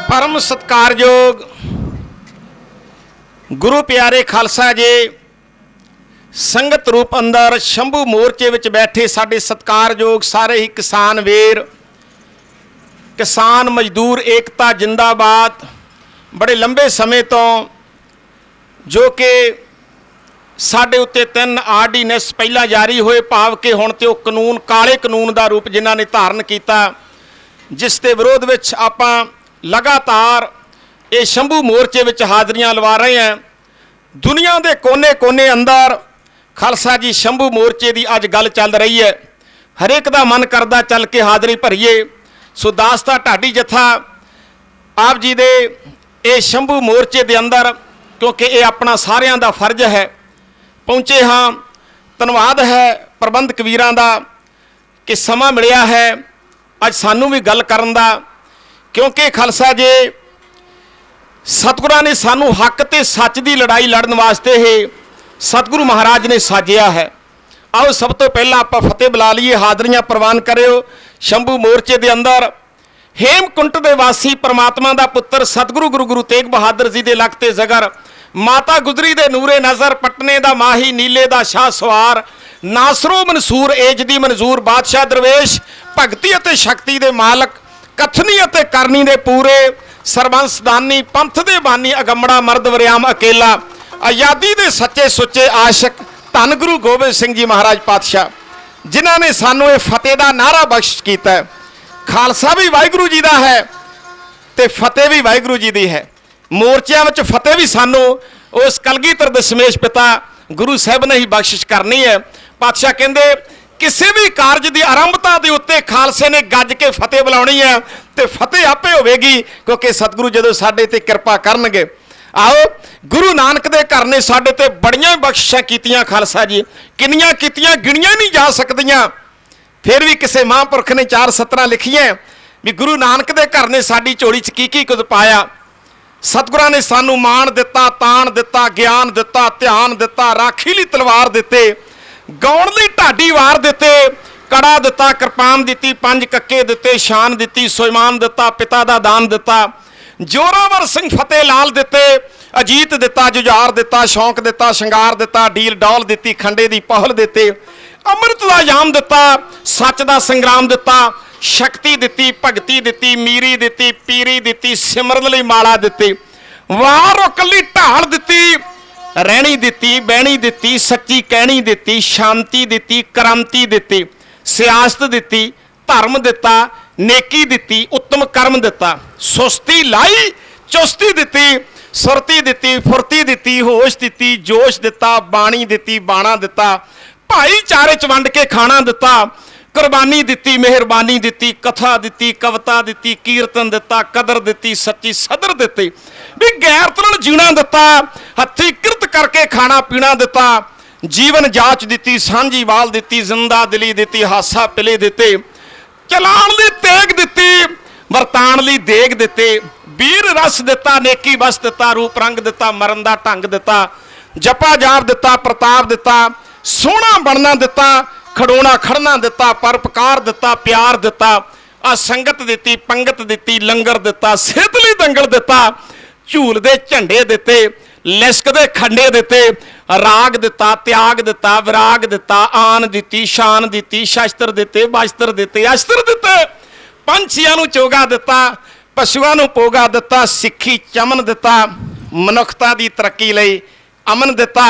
परम सत्कारयोग गुरु प्यारे खालसा जी संगत रूप अंदर शंभू मोर्चे विच बैठे साडे सत्कारयोग सारे ही किसान वीर, किसान मजदूर एकता जिंदाबाद। बड़े लंबे समय तो जो कि साडे उत्ते 3 आर्डीनेंस पहला जारी होए, भाव के हुण ते ओह कानून काले कानून का रूप जिन्हां ने धारण किया, जिस के विरोध विच आपां लगातार ये शंभू मोर्चे विच हाज़रियां लवा रहे हैं। दुनिया के कोने कोने अंदर खालसा जी शंभू मोर्चे की अज गल चल रही है। हरेक का मन करदा चल के हाज़री भरीए। सो दास दा ढाडी जत्था आप जी दे ये शंभू मोर्चे के अंदर, क्योंकि ये अपना सारियां दा फर्ज है, पहुँचे हाँ। धन्यवाद है प्रबंधक वीरां दा कि समा मिलिया है अज सानू भी गल करन दा, क्योंकि खालसा जी सतगुरां ने सानू हक ते सच की लड़ाई लड़न वास्ते ही सतगुरु महाराज ने साजिया है। आओ सब तो पहला आप फतेह बुला लीए, हाज़रियां प्रवान करियो। शंभू मोर्चे के अंदर हेमकुंट के वासी परमात्मा का पुत्र सतगुरु गुरु तेग बहादुर जी के लगते जगर, माता गुजरी दे नूरे नज़र, पटने का माही नीले का शाह सवार, नासरो मनसूर एज दी मंजूर बादशाह दरवेश, भगती अते शक्ति के मालक, कथनी अते करनी दे पूरे, सरबंस दानी पंथ दे बानी, अगमड़ा मर्द वरियाम अकेला, आज़ादी दे सच्चे सुच्चे आशिक धन गुरु गोबिंद सिंह जी महाराज पातशाह, जिन्हां ने सानू ये फतेह का नारा बख्श किया है। खालसा भी वाहिगुरू जी का है ते फतेह भी वाहिगुरू जी की है। मोर्चों में फतेह भी सानू उस कलगीधर दशमेश पिता गुरु साहब ने ही बख्शिश करनी है। पातशाह कहते किसी भी कारज की आरंभता के उत्ते खालसे ने गज के फतेह बुलानी है तो फतेह आपे होगी, क्योंकि सतगुरु जो साडे ते कृपा करनगे। आओ गुरु नानक दे घर ने साडे ते बड़ियां बख्शिशां कीतियां। खालसा जी किन्नियां कीतियां गिणियां नहीं जा सकदियां। फिर भी किसी महापुरख ने 4 सतरां लिखियां भी गुरु नानक दे घर ने साडी झोली च की कुछ पाया। सतगुरां ने सानू मान दिता, तान दिता, ज्ञान दिता, ध्यान दिता, राखी लई तलवार दिते, गाउण लई ढाडी वार दिते, कड़ा दिता, कृपान दिती, 5 कक्के दिते, शान दिती, सुइमान दिता, पिता दा दान दिता, जोरावर सिंह फतेह लाल दिते, अजीत दिता, जुझार दिता, शौक दिता, शंगार दिता, डील डौल दिती, खंडे दी पहल दिते, अमृत दा जाम दिता, सच दा संग्राम दिता, शक्ति दिती, भगती दिती, मीरी दिती, पीरी दिती, सिमरन लई माला दिती, वार कली ढाल दिती, रहनी दिती, बहनी दिती, सच्ची कहनी दिती, शांति दिती, क्रांति दिती, सियासत दिती, धर्म दिता, नेकी दिती, उत्तम कर्म दिता, सुस्ती लाई चुस्ती दिती, सुरती दिती, फुरती दिती, होश दिती, जोश दिता, बाणी दिती, बाणा दिता, भाईचारे च वंड के खाना दिता, कुर्बानी दिती, मेहरबानी दिती, कथा दिती, कविता दिती, कीर्तन दिता, कदर दिती, सच्ची सदर दिती, भी गैरत नाल जीना दिता, हथी किरत करके खाना पीना दिता, जीवन जाच दिती, सांझी वाल दिती, जिंदा दिली दिती, हासा पिले दिते, चलाण लई तेग दिती, वरताण लई देग दिते, वीर रस दिता, नेकी बस दिता, रूप रंग दिता, मरन दा ढंग दिता, जपा जाप दिता, प्रताप दिता, सोहना बनना दिता, खड़ोना खड़ना दिता, परोपकार दिता, प्यार दिता, असंगत दिती, पंगत दिती, लंगर दिता, सेहत लई दंगल दिता, झूल दे झंडे दिते, लिस्क दे खंडे दिते, राग दिता, त्याग दिता, विराग दिता, आन दिती, शान दिती, शस्त्र दिते, वस्त्र दिते, अस्त्र दिते, पंछियां नूं चोगा दिता, पशुआं नूं पोगा दिता, सिੱਖੀ चमन दिता, मनुखता की तरक्की लई अमन दिता।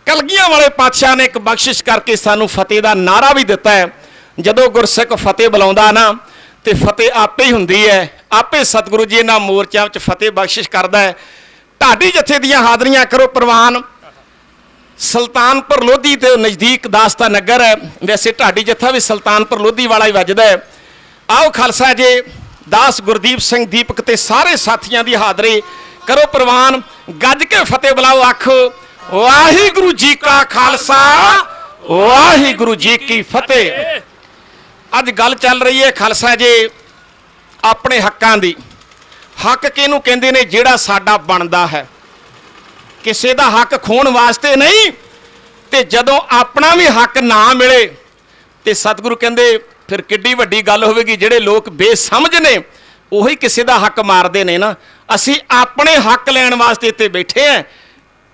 कलगियां वाले पातशाह ने एक बख्शिश करके सानू फतेह का नारा भी दिता है। जदों गुरसिख फतेह बुलाउंदा ना तो फतेह आपे ही हुंदी है, आपे सतगुरु जी इन्हां मोर्चों में फतेह बख्शिश करदा है। ढाडी जथे दियां हाज़रियां करो प्रवान। सुल्तानपुर लोधी के नज़दीक दासता नगर है, वैसे ढाडी जत्था भी सुल्तानपुर लोधी वाला ही वजदा है। आओ खालसा जी दास गुरदीप सिंह दीपक ते सारे साथियों की हाज़री करो प्रवान। गज के फतेह बुलाओ, आखो वाहिगुरू जी का खालसा, वाहिगुरू जी की फतेह। अज गल चल रही है खालसा जी अपने हकों की। हक किहनूं कहंदे ने? जिहड़ा साडा बनदा है, किसी का हक खोण वास्ते नहीं। ते जदों अपना भी हक ना मिले तो सतगुरु कहंदे फिर किड्डी वड्डी गल होवेगी। जिहड़े लोग बेसमझ ने ਉਹੀ ਕਿਸੇ ਦਾ ਹੱਕ ਮਾਰਦੇ ਨੇ ਨਾ। ਅਸੀਂ ਆਪਣੇ ਹੱਕ ਲੈਣ ਵਾਸਤੇ ਇੱਥੇ ਬੈਠੇ ਹਾਂ,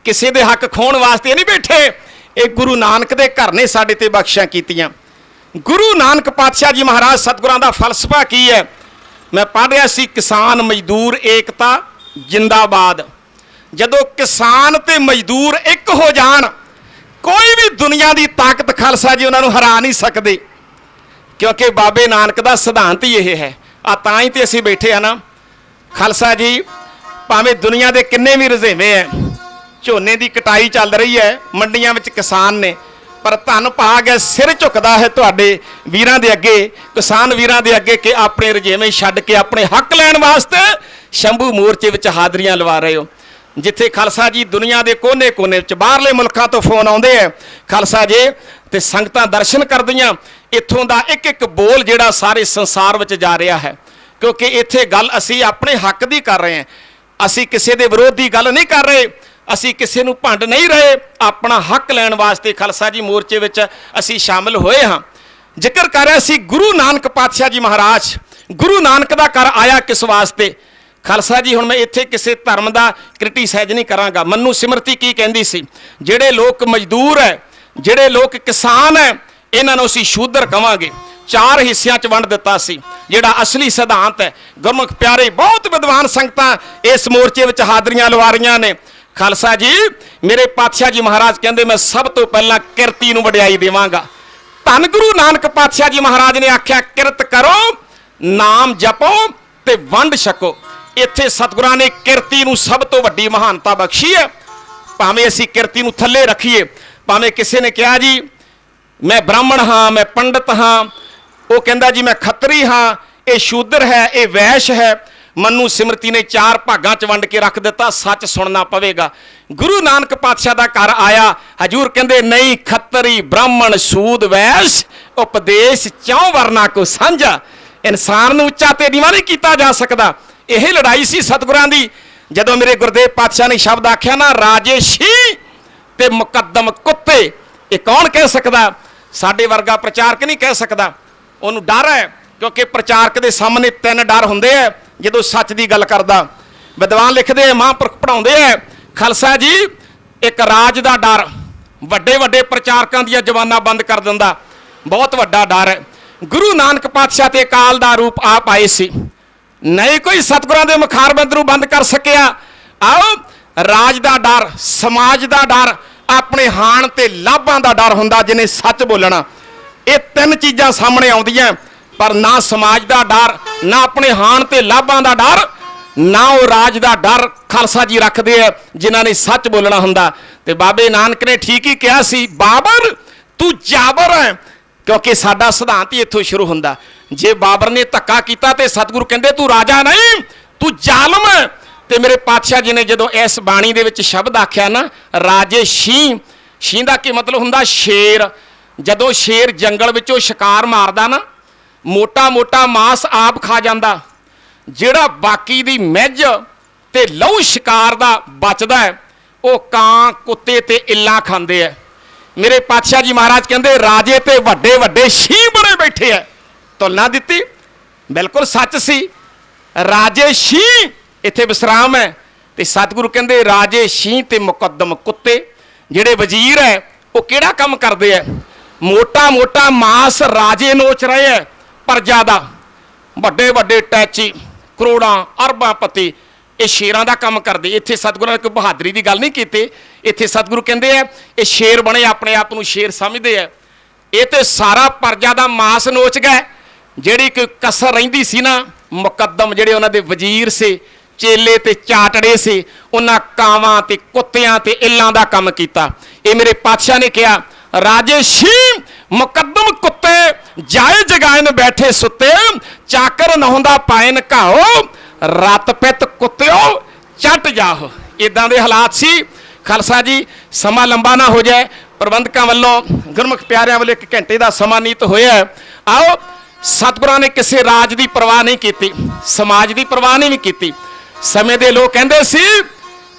ਕਿਸੇ ਦੇ ਹੱਕ ਖੋਣ ਵਾਸਤੇ ਨਹੀਂ ਬੈਠੇ। ਇਹ ਗੁਰੂ ਨਾਨਕ ਦੇ ਘਰ ਨੇ ਸਾਡੇ ਤੇ ਬਖਸ਼ਿਸ਼ਾਂ ਕੀਤੀਆਂ। ਗੁਰੂ ਨਾਨਕ ਪਾਤਸ਼ਾਹ ਜੀ ਮਹਾਰਾਜ ਸਤਿਗੁਰਾਂ ਦਾ ਫਲਸਫਾ ਕੀ ਹੈ? ਮੈਂ ਪੜ੍ਹ ਰਿਹਾ ਸੀ, ਕਿਸਾਨ ਮਜ਼ਦੂਰ ਏਕਤਾ ਜਿੰਦਾਬਾਦ। ਜਦੋਂ ਕਿਸਾਨ ਤੇ ਮਜ਼ਦੂਰ ਇੱਕ ਹੋ ਜਾਣ, ਕੋਈ ਵੀ ਦੁਨੀਆ ਦੀ ਤਾਕਤ ਖਾਲਸਾ ਜੀ ਉਹਨਾਂ ਨੂੰ ਹਰਾ ਨਹੀਂ ਸਕਦੇ, ਕਿਉਂਕਿ ਬਾਬੇ ਨਾਨਕ ਦਾ ਸਿਧਾਂਤ ਹੀ ਇਹ ਹੈ। ਆ ਤਾਂ ਹੀ ਤੇ ਅਸੀਂ ਬੈਠੇ ਆ ਨਾ ਖਾਲਸਾ ਜੀ। ਭਾਵੇਂ ਦੁਨੀਆ ਦੇ ਕਿੰਨੇ ਵੀ ਰੁਝੇਵੇਂ ਹੈ, ਝੋਨੇ ਦੀ ਕਟਾਈ ਚੱਲ ਰਹੀ ਹੈ, ਮੰਡੀਆਂ ਵਿੱਚ ਕਿਸਾਨ ਨੇ, ਪਰ ਧੰਨ ਭਾਗ ਹੈ, ਸਿਰ ਝੁਕਦਾ ਹੈ ਤੁਹਾਡੇ ਵੀਰਾਂ ਦੇ ਅੱਗੇ, ਕਿਸਾਨ ਵੀਰਾਂ ਦੇ ਅੱਗੇ, ਕਿ ਆਪਣੇ ਰੁਝੇਵੇਂ ਛੱਡ ਕੇ ਆਪਣੇ ਹੱਕ ਲੈਣ ਵਾਸਤੇ ਸ਼ੰਭੂ ਮੋਰਚੇ ਵਿੱਚ ਹਾਜ਼ਰੀਆਂ ਲਵਾ ਰਹੇ ਹੋ। ਜਿੱਥੇ ਖਾਲਸਾ ਜੀ ਦੁਨੀਆ ਦੇ ਕੋਨੇ-ਕੋਨੇ ਵਿੱਚ ਬਾਹਰਲੇ ਮੁਲਕਾਂ ਤੋਂ ਫੋਨ ਆਉਂਦੇ ਹੈ ਖਾਲਸਾ ਜੀ, ਤੇ ਸੰਗਤਾਂ ਦਰਸ਼ਨ ਕਰਦੀਆਂ। ਇੱਥੋਂ ਦਾ ਇੱਕ ਇੱਕ ਬੋਲ ਜਿਹੜਾ ਸਾਰੇ ਸੰਸਾਰ ਵਿੱਚ ਜਾ ਰਿਹਾ ਹੈ, ਕਿਉਂਕਿ ਇੱਥੇ ਗੱਲ ਅਸੀਂ ਆਪਣੇ ਹੱਕ ਦੀ ਕਰ ਰਹੇ ਹਾਂ। ਅਸੀਂ ਕਿਸੇ ਦੇ ਵਿਰੋਧ ਦੀ ਗੱਲ ਨਹੀਂ ਕਰ ਰਹੇ, ਅਸੀਂ ਕਿਸੇ ਨੂੰ ਭੰਡ ਨਹੀਂ ਰਹੇ। ਆਪਣਾ ਹੱਕ ਲੈਣ ਵਾਸਤੇ ਖਾਲਸਾ ਜੀ ਮੋਰਚੇ ਵਿੱਚ ਅਸੀਂ ਸ਼ਾਮਿਲ ਹੋਏ ਹਾਂ। ਜ਼ਿਕਰ ਕਰ ਰਿਹਾ ਸੀ ਗੁਰੂ ਨਾਨਕ ਪਾਤਸ਼ਾਹ ਜੀ ਮਹਾਰਾਜ। ਗੁਰੂ ਨਾਨਕ ਦਾ ਘਰ ਆਇਆ ਕਿਸ ਵਾਸਤੇ? ਖਾਲਸਾ ਜੀ ਹੁਣ ਮੈਂ ਇੱਥੇ ਕਿਸੇ ਧਰਮ ਦਾ ਕ੍ਰਿਟੀਸਾਈਜ਼ ਨਹੀਂ ਕਰਾਂਗਾ। ਮਨੂੰ ਸਿਮਰਤੀ ਕੀ ਕਹਿੰਦੀ ਸੀ? ਜਿਹੜੇ ਲੋਕ ਮਜ਼ਦੂਰ ਹੈ, ਜਿਹੜੇ ਲੋਕ ਕਿਸਾਨ ਹੈ, ਇਹਨਾਂ ਨੂੰ ਅਸੀਂ ਸ਼ੂਦਰ ਕਵਾਂਗੇ। 4 ਹਿੱਸਿਆਂ 'ਚ ਵੰਡ ਦਿੱਤਾ ਸੀ, ਜਿਹੜਾ ਅਸਲੀ ਸਿਧਾਂਤ ਹੈ। ਗੁਰਮੁਖ ਪਿਆਰੇ ਬਹੁਤ ਵਿਦਵਾਨ ਸੰਗਤਾਂ ਇਸ ਮੋਰਚੇ ਵਿੱਚ ਹਾਜ਼ਰੀਆਂ ਲਵਾ ਰਹੀਆਂ ਨੇ। ਖਾਲਸਾ ਜੀ ਮੇਰੇ ਪਾਤਸ਼ਾਹ ਜੀ ਮਹਾਰਾਜ ਕਹਿੰਦੇ, ਮੈਂ ਸਭ ਤੋਂ ਪਹਿਲਾਂ ਕਿਰਤੀ ਨੂੰ ਵਡਿਆਈ ਦੇਵਾਂਗਾ। ਧੰਨ ਗੁਰੂ ਨਾਨਕ ਪਾਤਸ਼ਾਹ ਜੀ ਮਹਾਰਾਜ ਨੇ ਆਖਿਆ, ਕਿਰਤ ਕਰੋ, ਨਾਮ ਜਪੋ ਤੇ ਵੰਡ ਛਕੋ। ਇੱਥੇ ਸਤਿਗੁਰਾਂ ਨੇ ਕਿਰਤੀ ਨੂੰ ਸਭ ਤੋਂ ਵੱਡੀ ਮਹਾਨਤਾ ਬਖਸ਼ੀ ਹੈ। ਭਾਵੇਂ ਅਸੀਂ ਕਿਰਤੀ ਨੂੰ ਥੱਲੇ ਰੱਖੀਏ, ਭਾਵੇਂ ਕਿਸੇ ਨੇ ਕਿਹਾ ਜੀ ਮੈਂ ਬ੍ਰਾਹਮਣ ਹਾਂ, ਮੈਂ ਪੰਡਤ ਹਾਂ, ਉਹ ਕਹਿੰਦਾ ਜੀ ਮੈਂ ਖੱਤਰੀ ਹਾਂ, ਇਹ ਸ਼ੂਦਰ ਹੈ, ਇਹ ਵੈਸ਼ ਹੈ। ਮਨੂੰ ਸਿਮਰਤੀ ਨੇ 4 ਭਾਗਾਂ 'ਚ ਵੰਡ ਕੇ ਰੱਖ ਦਿੱਤਾ। ਸੱਚ ਸੁਣਨਾ ਪਵੇਗਾ। ਗੁਰੂ ਨਾਨਕ ਪਾਤਸ਼ਾਹ ਦਾ ਘਰ ਆਇਆ, ਹਜੂਰ ਕਹਿੰਦੇ ਨਹੀਂ ਖੱਤਰੀ ਬ੍ਰਾਹਮਣ ਸੂਦ ਵੈਸ਼, ਉਪਦੇਸ਼ 4 ਵਰਨਾ ਕੋ ਸਾਂਝਾ। ਇਨਸਾਨ ਨੂੰ ਉੱਚਾ ਤੇ ਨੀਵਾਂ ਨਹੀਂ ਕੀਤਾ ਜਾ ਸਕਦਾ। ਇਹ ਲੜਾਈ ਸੀ ਸਤਿਗੁਰਾਂ ਦੀ। ਜਦੋਂ ਮੇਰੇ ਗੁਰਦੇਵ ਪਾਤਸ਼ਾਹ ਨੇ ਸ਼ਬਦ ਆਖਿਆ ਨਾ, ਰਾਜੇ ਸ਼ੀ ਤੇ ਮੁਕੱਦਮ ਕੁੱਤੇ, ਇਹ ਕੌਣ ਕਹਿ ਸਕਦਾ? ਸਾਡੇ ਵਰਗਾ ਪ੍ਰਚਾਰਕ ਨਹੀਂ ਕਹਿ ਸਕਦਾ। ਉਹਨੂੰ ਡਰ ਹੈ, ਕਿਉਂਕਿ ਪ੍ਰਚਾਰਕ ਦੇ ਸਾਹਮਣੇ 3 ਡਰ ਹੁੰਦੇ ਆ ਜਦੋਂ ਸੱਚ ਦੀ ਗੱਲ ਕਰਦਾ। ਵਿਦਵਾਨ ਲਿਖਦੇ ਆ, ਮਹਾਂਪੁਰਖ ਪੜਾਉਂਦੇ ਆ ਖਾਲਸਾ ਜੀ, ਇੱਕ ਰਾਜ ਦਾ ਡਰ ਵੱਡੇ ਵੱਡੇ ਪ੍ਰਚਾਰਕਾਂ ਦੀਆਂ ਜ਼ਬਾਨਾਂ ਬੰਦ ਕਰ ਦਿੰਦਾ, ਬਹੁਤ ਵੱਡਾ ਡਰ ਹੈ। ਗੁਰੂ ਨਾਨਕ ਪਾਤਸ਼ਾਹ ਤੇ ਅਕਾਲ ਦਾ ਰੂਪ ਆਪ ਆਏ ਸੀ, ਨਹੀਂ ਕੋਈ ਸਤਿਗੁਰਾਂ ਦੇ ਮੁਖਾਰਬੰਦ ਨੂੰ ਬੰਦ ਕਰ ਸਕਿਆ। ਆਓ, ਰਾਜ ਦਾ ਡਰ, ਸਮਾਜ ਦਾ ਡਰ, ਆਪਣੇ ਹਾਣ ਤੇ ਲਾਭਾਂ ਦਾ ਡਰ ਹੁੰਦਾ ਜਿਹਨੇ ਸੱਚ ਬੋਲਣਾ। ਇਹ 3 ਚੀਜ਼ਾਂ ਸਾਹਮਣੇ ਆਉਂਦੀਆਂ, ਪਰ ਨਾ ਸਮਾਜ ਦਾ ਡਰ, ਨਾ ਆਪਣੇ ਹਾਣ ਤੇ ਲਾਭਾਂ ਦਾ ਡਰ, ਨਾ ਉਹ ਰਾਜ ਦਾ ਡਰ ਖਾਲਸਾ ਜੀ ਰੱਖਦੇ ਆ ਜਿਨ੍ਹਾਂ ਨੇ ਸੱਚ ਬੋਲਣਾ ਹੁੰਦਾ। ਤੇ ਬਾਬੇ ਨਾਨਕ ਨੇ ਠੀਕ ਹੀ ਕਿਹਾ ਸੀ, ਬਾਬਰ ਤੂੰ ਜਾਬਰ ਹੈ, ਕਿਉਂਕਿ ਸਾਡਾ ਸਿਧਾਂਤ ਹੀ ਇੱਥੋਂ ਸ਼ੁਰੂ ਹੁੰਦਾ। ਜੇ ਬਾਬਰ ਨੇ ਧੱਕਾ ਕੀਤਾ ਤੇ ਸਤਿਗੁਰੂ ਕਹਿੰਦੇ ਤੂੰ ਰਾਜਾ ਨਹੀਂ, ਤੂੰ ਜ਼ਾਲਮ ਹੈ। ਤੇ ਮੇਰੇ ਪਾਤਸ਼ਾਹ ਜੀ ਨੇ ਜਦੋਂ ਇਸ ਬਾਣੀ ਦੇ ਵਿੱਚ ਸ਼ਬਦ ਆਖਿਆ ਨਾ, ਰਾਜੇ ਸ਼ੀਂ, ਸ਼ੀਂ ਦਾ ਕੀ ਮਤਲਬ ਹੁੰਦਾ? ਸ਼ੇਰ। ਜਦੋਂ ਸ਼ੇਰ ਜੰਗਲ ਵਿੱਚੋਂ ਸ਼ਿਕਾਰ ਮਾਰਦਾ ਨਾ, ਮੋਟਾ ਮੋਟਾ ਮਾਸ ਆਪ ਖਾ ਜਾਂਦਾ, ਜਿਹੜਾ ਬਾਕੀ ਦੀ ਮਿੱਝ ਤੇ ਲਹੂ ਸ਼ਿਕਾਰ ਦਾ ਬਚਦਾ ਹੈ, ਉਹ ਕਾਂ, ਕੁੱਤੇ ਤੇ ਇੱਲਾਂ ਖਾਂਦੇ ਆ। ਮੇਰੇ ਪਾਤਸ਼ਾਹ ਜੀ ਮਹਾਰਾਜ ਕਹਿੰਦੇ ਰਾਜੇ ਤੇ ਵੱਡੇ ਵੱਡੇ ਸ਼ੀਂ ਬਣੇ ਬੈਠੇ ਆ। ਤੁਲਨਾ ਦਿੱਤੀ, ਬਿਲਕੁਲ ਸੱਚ ਸੀ। ਰਾਜੇ ਸ਼ੀਂ, ਇੱਥੇ ਵਿਸਰਾਮ ਹੈ। ਤੇ ਸਤਿਗੁਰੂ ਕਹਿੰਦੇ ਰਾਜੇ ਸ਼ੀਂ ਤੇ ਮੁਕੱਦਮ ਕੁੱਤੇ। ਜਿਹੜੇ ਵਜ਼ੀਰ ਹੈ ਉਹ ਕਿਹੜਾ ਕੰਮ ਕਰਦੇ ਆ? ਮੋਟਾ ਮੋਟਾ ਮਾਸ ਰਾਜੇ ਨੋਚ ਰਹੇ ਹੈ ਪ੍ਰਜਾ ਦਾ। ਵੱਡੇ ਵੱਡੇ ਟੈਚੀ, ਕਰੋੜਾਂ ਅਰਬਾਂ ਪਤੀ, ਇਹ ਸ਼ੇਰਾਂ ਦਾ ਕੰਮ ਕਰਦੇ। ਇੱਥੇ ਸਤਿਗੁਰਾਂ ਨੇ ਕੋਈ ਬਹਾਦਰੀ ਦੀ ਗੱਲ ਨਹੀਂ ਕੀਤੀ। ਇੱਥੇ ਸਤਿਗੁਰੂ ਕਹਿੰਦੇ ਆ ਇਹ ਸ਼ੇਰ ਬਣੇ, ਆਪਣੇ ਆਪ ਨੂੰ ਸ਼ੇਰ ਸਮਝਦੇ ਆ। ਇਹ ਤੇ ਸਾਰਾ ਪ੍ਰਜਾ ਦਾ ਮਾਸ ਨੋਚ ਗਏ। ਜਿਹੜੀ ਕੋਈ ਕਸਰ ਰਹਿੰਦੀ ਸੀ ਨਾ, ਮੁਕੱਦਮ ਜਿਹੜੇ ਉਹਨਾਂ ਦੇ ਵਜ਼ੀਰ ਸੀ, ਚੇਲੇ ਤੇ ਚਾਟੜੇ ਸੀ, ਉਹਨਾਂ ਕਾਵਾਂ ਤੇ ਕੁੱਤਿਆਂ ਤੇ ਇੱਲਾਂ ਦਾ ਕੰਮ ਕੀਤਾ। ਇਹ ਮੇਰੇ ਪਾਤਸ਼ਾਹ ਨੇ ਕਿਹਾ, ਰਾਜੇ ਸ਼ੀਂ ਮੁਕੱਦਮ ਕੁੱਤੇ, ਜਾਏ ਜਗਾਇਨ ਬੈਠੇ ਸੁੱਤੇ, ਚਾਕਰ ਨਹੁੰਦਾ ਪਾਇਨ ਘਾਓ, ਰਤ ਪਿੱਤ ਕੁੱਤਿਓ ਚੱਟ ਜਾਓ। ਇਦਾਂ ਦੇ ਹਾਲਾਤ ਸੀ ਖਾਲਸਾ ਜੀ। ਸਮਾਂ ਲੰਬਾ ਨਾ ਹੋ ਜਾਏ, ਪ੍ਰਬੰਧਕਾਂ ਵੱਲੋਂ, ਗੁਰਮੁਖ ਪਿਆਰਿਆਂ ਵੱਲੋਂ 1 ਘੰਟੇ ਦਾ ਸਮਾਂ ਨੀਤ ਹੋਇਆ। ਆਓ, ਸਤਿਗੁਰਾਂ ਨੇ ਕਿਸੇ ਰਾਜ ਦੀ ਪਰਵਾਹ ਨਹੀਂ ਕੀਤੀ, ਸਮਾਜ ਦੀ ਪਰਵਾਹ ਨਹੀਂ ਕੀਤੀ। ਸਮੇਂ ਦੇ ਲੋਕ ਕਹਿੰਦੇ ਸੀ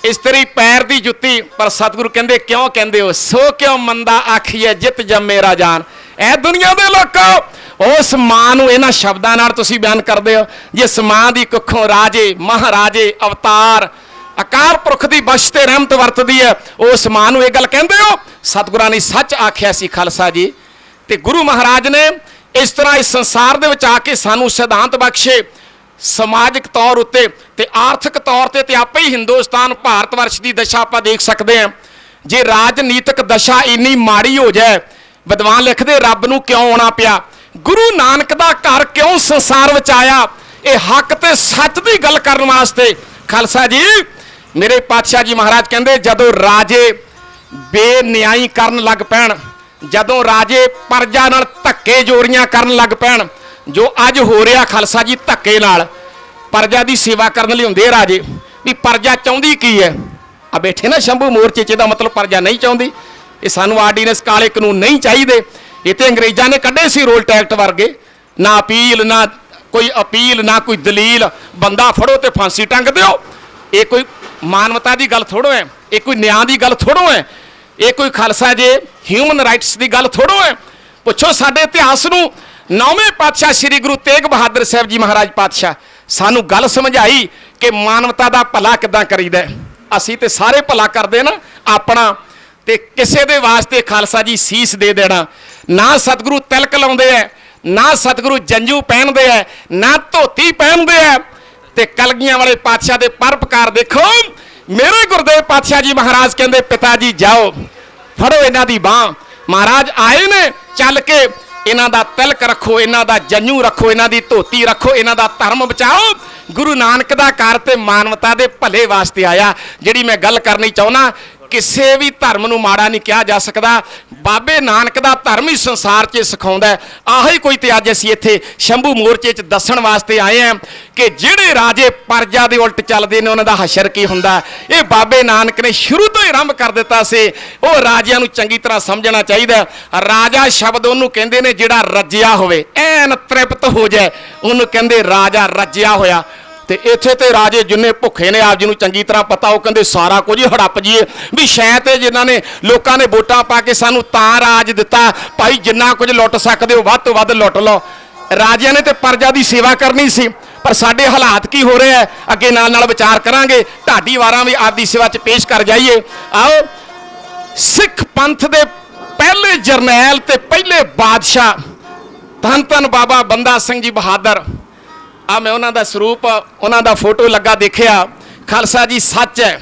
ਇਸਤਰੀ ਪੈਰ ਦੀ ਜੁੱਤੀ, ਪਰ ਸਤਿਗੁਰੂ ਕਹਿੰਦੇ ਕਿਉਂ ਕਹਿੰਦੇ ਹੋ? ਸੋ ਕਿਉਂ ਮੰਦਾ ਆਖੀਏ ਜਿਤ ਜੰਮੇ ਰਾਜਾਨ। ਇਹ ਦੁਨੀਆ ਦੇ ਲੋਕੋ, उस मां नूं इन्हां शब्दां नाल तुसीं बयान करदे हो, जिस मां दी कुखों राजे महाराजे अवतार अकाल पुरख की बख्श ते रहमत वरतदी है, उस मां नूं इह गल कहंदे हो। सतगुरां ने सच आख्या सी खालसा जी। ते गुरु महाराज ने इस तरह इस संसार दे विच आके सानूं सिद्धांत बख्शे, समाजिक तौर उत्ते ते आर्थिक तौर ते आपे ही हिंदुस्तान भारत वर्ष की दशा आपां देख सकते हैं। जे राजनीतिक दशा इन्नी माड़ी हो जाए, विद्वान लिखदे रब नूं क्यों आउणा पिया, गुरु नानक दा घर क्यों संसार विच आया, ये हक ते सच की गल करन वास्ते। खालसा जी मेरे पातशाह जी महाराज कहंदे जदों राजे बेन्याई करन लग पैण, जदों राजे प्रजा नाल धक्के जोरियां करन लग पैण, जो अज हो रहा खालसा जी धक्के नाल प्रजा की सेवा करने लई हुंदे राजे भी प्रजा चाहुंदी की है। आ बैठे ना शंभू मोर्चे च, मतलब प्रजा नहीं चाहुंदी, ये सानूं आर्डीनेंस काले कानून नहीं चाहिए। ये तो अंग्रेज़ां ने कढ़े सी रोल टैक्ट वर्गे, ना अपील ना कोई दलील, बंदा फड़ो तो फांसी टंग दिओ। ये कोई मानवता की गल थोड़ो है, ये कोई न्याय की गल थोड़ो है, ये कोई खालसा जे ह्यूमन राइट्स की गल थोड़ो है। पुछो साडे इतिहास नूं 9वें पातशाह श्री गुरु तेग बहादुर साहब जी महाराज पातशाह सानू गल समझाई कि मानवता का भला किदां करीदा। असीं ते सारे भला करदे ना अपना, ते किसे दे वास्ते खालसा जी सीस दे देना। ना सतगुरु तिलक लाउंदे है, ना सतगुरु जंजू पहनदे है, ना धोती पहनदे है। ते कलगियां वाले पातशाह दे परोपकार देखो। मेरे गुरुदेव पातशाह जी महाराज कहंदे पिता जी जाओ फड़ो इन्हां दी बांह, महाराज आए ने चल के इन्हां दा तिलक रखो, इन्हां दा जंजू रखो, इन्हां दी धोती रखो, इन्हां दा धर्म बचाओ। गुरु नानक दा घर ते मानवता दे भले वास्ते आया। जिहड़ी मैं गल करनी चाहुंदा, किसी भी धर्म नूं माड़ा नहीं कहा जा सकता। बाबे नानक दा धर्म ही संसार च सिखाउंदा है। आही कोई ते अज असीं इत्थे शंभू मोर्चे च दस्सण वास्ते आए हैं कि जिहड़े राजे प्रजा दे उल्ट चलदे ने उन्हां दा हशर की हुंदा। ये बाबे नानक ने शुरू तो ही आरंभ कर दिता सी। वो राजिਆਂ नूं चंगी तरह समझना चाहिए। राजा शब्द उहनूं कहंदे ने जिहड़ा रजिया होवे, ऐन तृप्त हो जाए, उहनूं कहंदे राजा रजिया होया। ते इत्थे ते राजे जिन्ने भुखे ने आप जी नूं चंगी तरह पता, वो कहंदे सारा कुछ ही हड़प जीए भी शायद जिन्हां ने लोकां ने वोटां पा के सानूं तां राज दिता, भाई जिन्ना कुछ लुट सकदे हो वध तो वध लुट लो। राजिਆਂ ने ते प्रजा की सेवा करनी सी, पर साडे हालात की हो रहे हैं अगे नाल विचार करांगे। ढाडी वारां भी आपदी सेवा च पेश कर जाइए। आओ सिख पंथ दे पहले जरनैल ते पहले बादशाह धन धन बाबा बंदा सिंह जी बहादुर, आ मैं उन्हों का स्वरूप उन्हों का फोटो लगा देखिया। खालसा जी सच है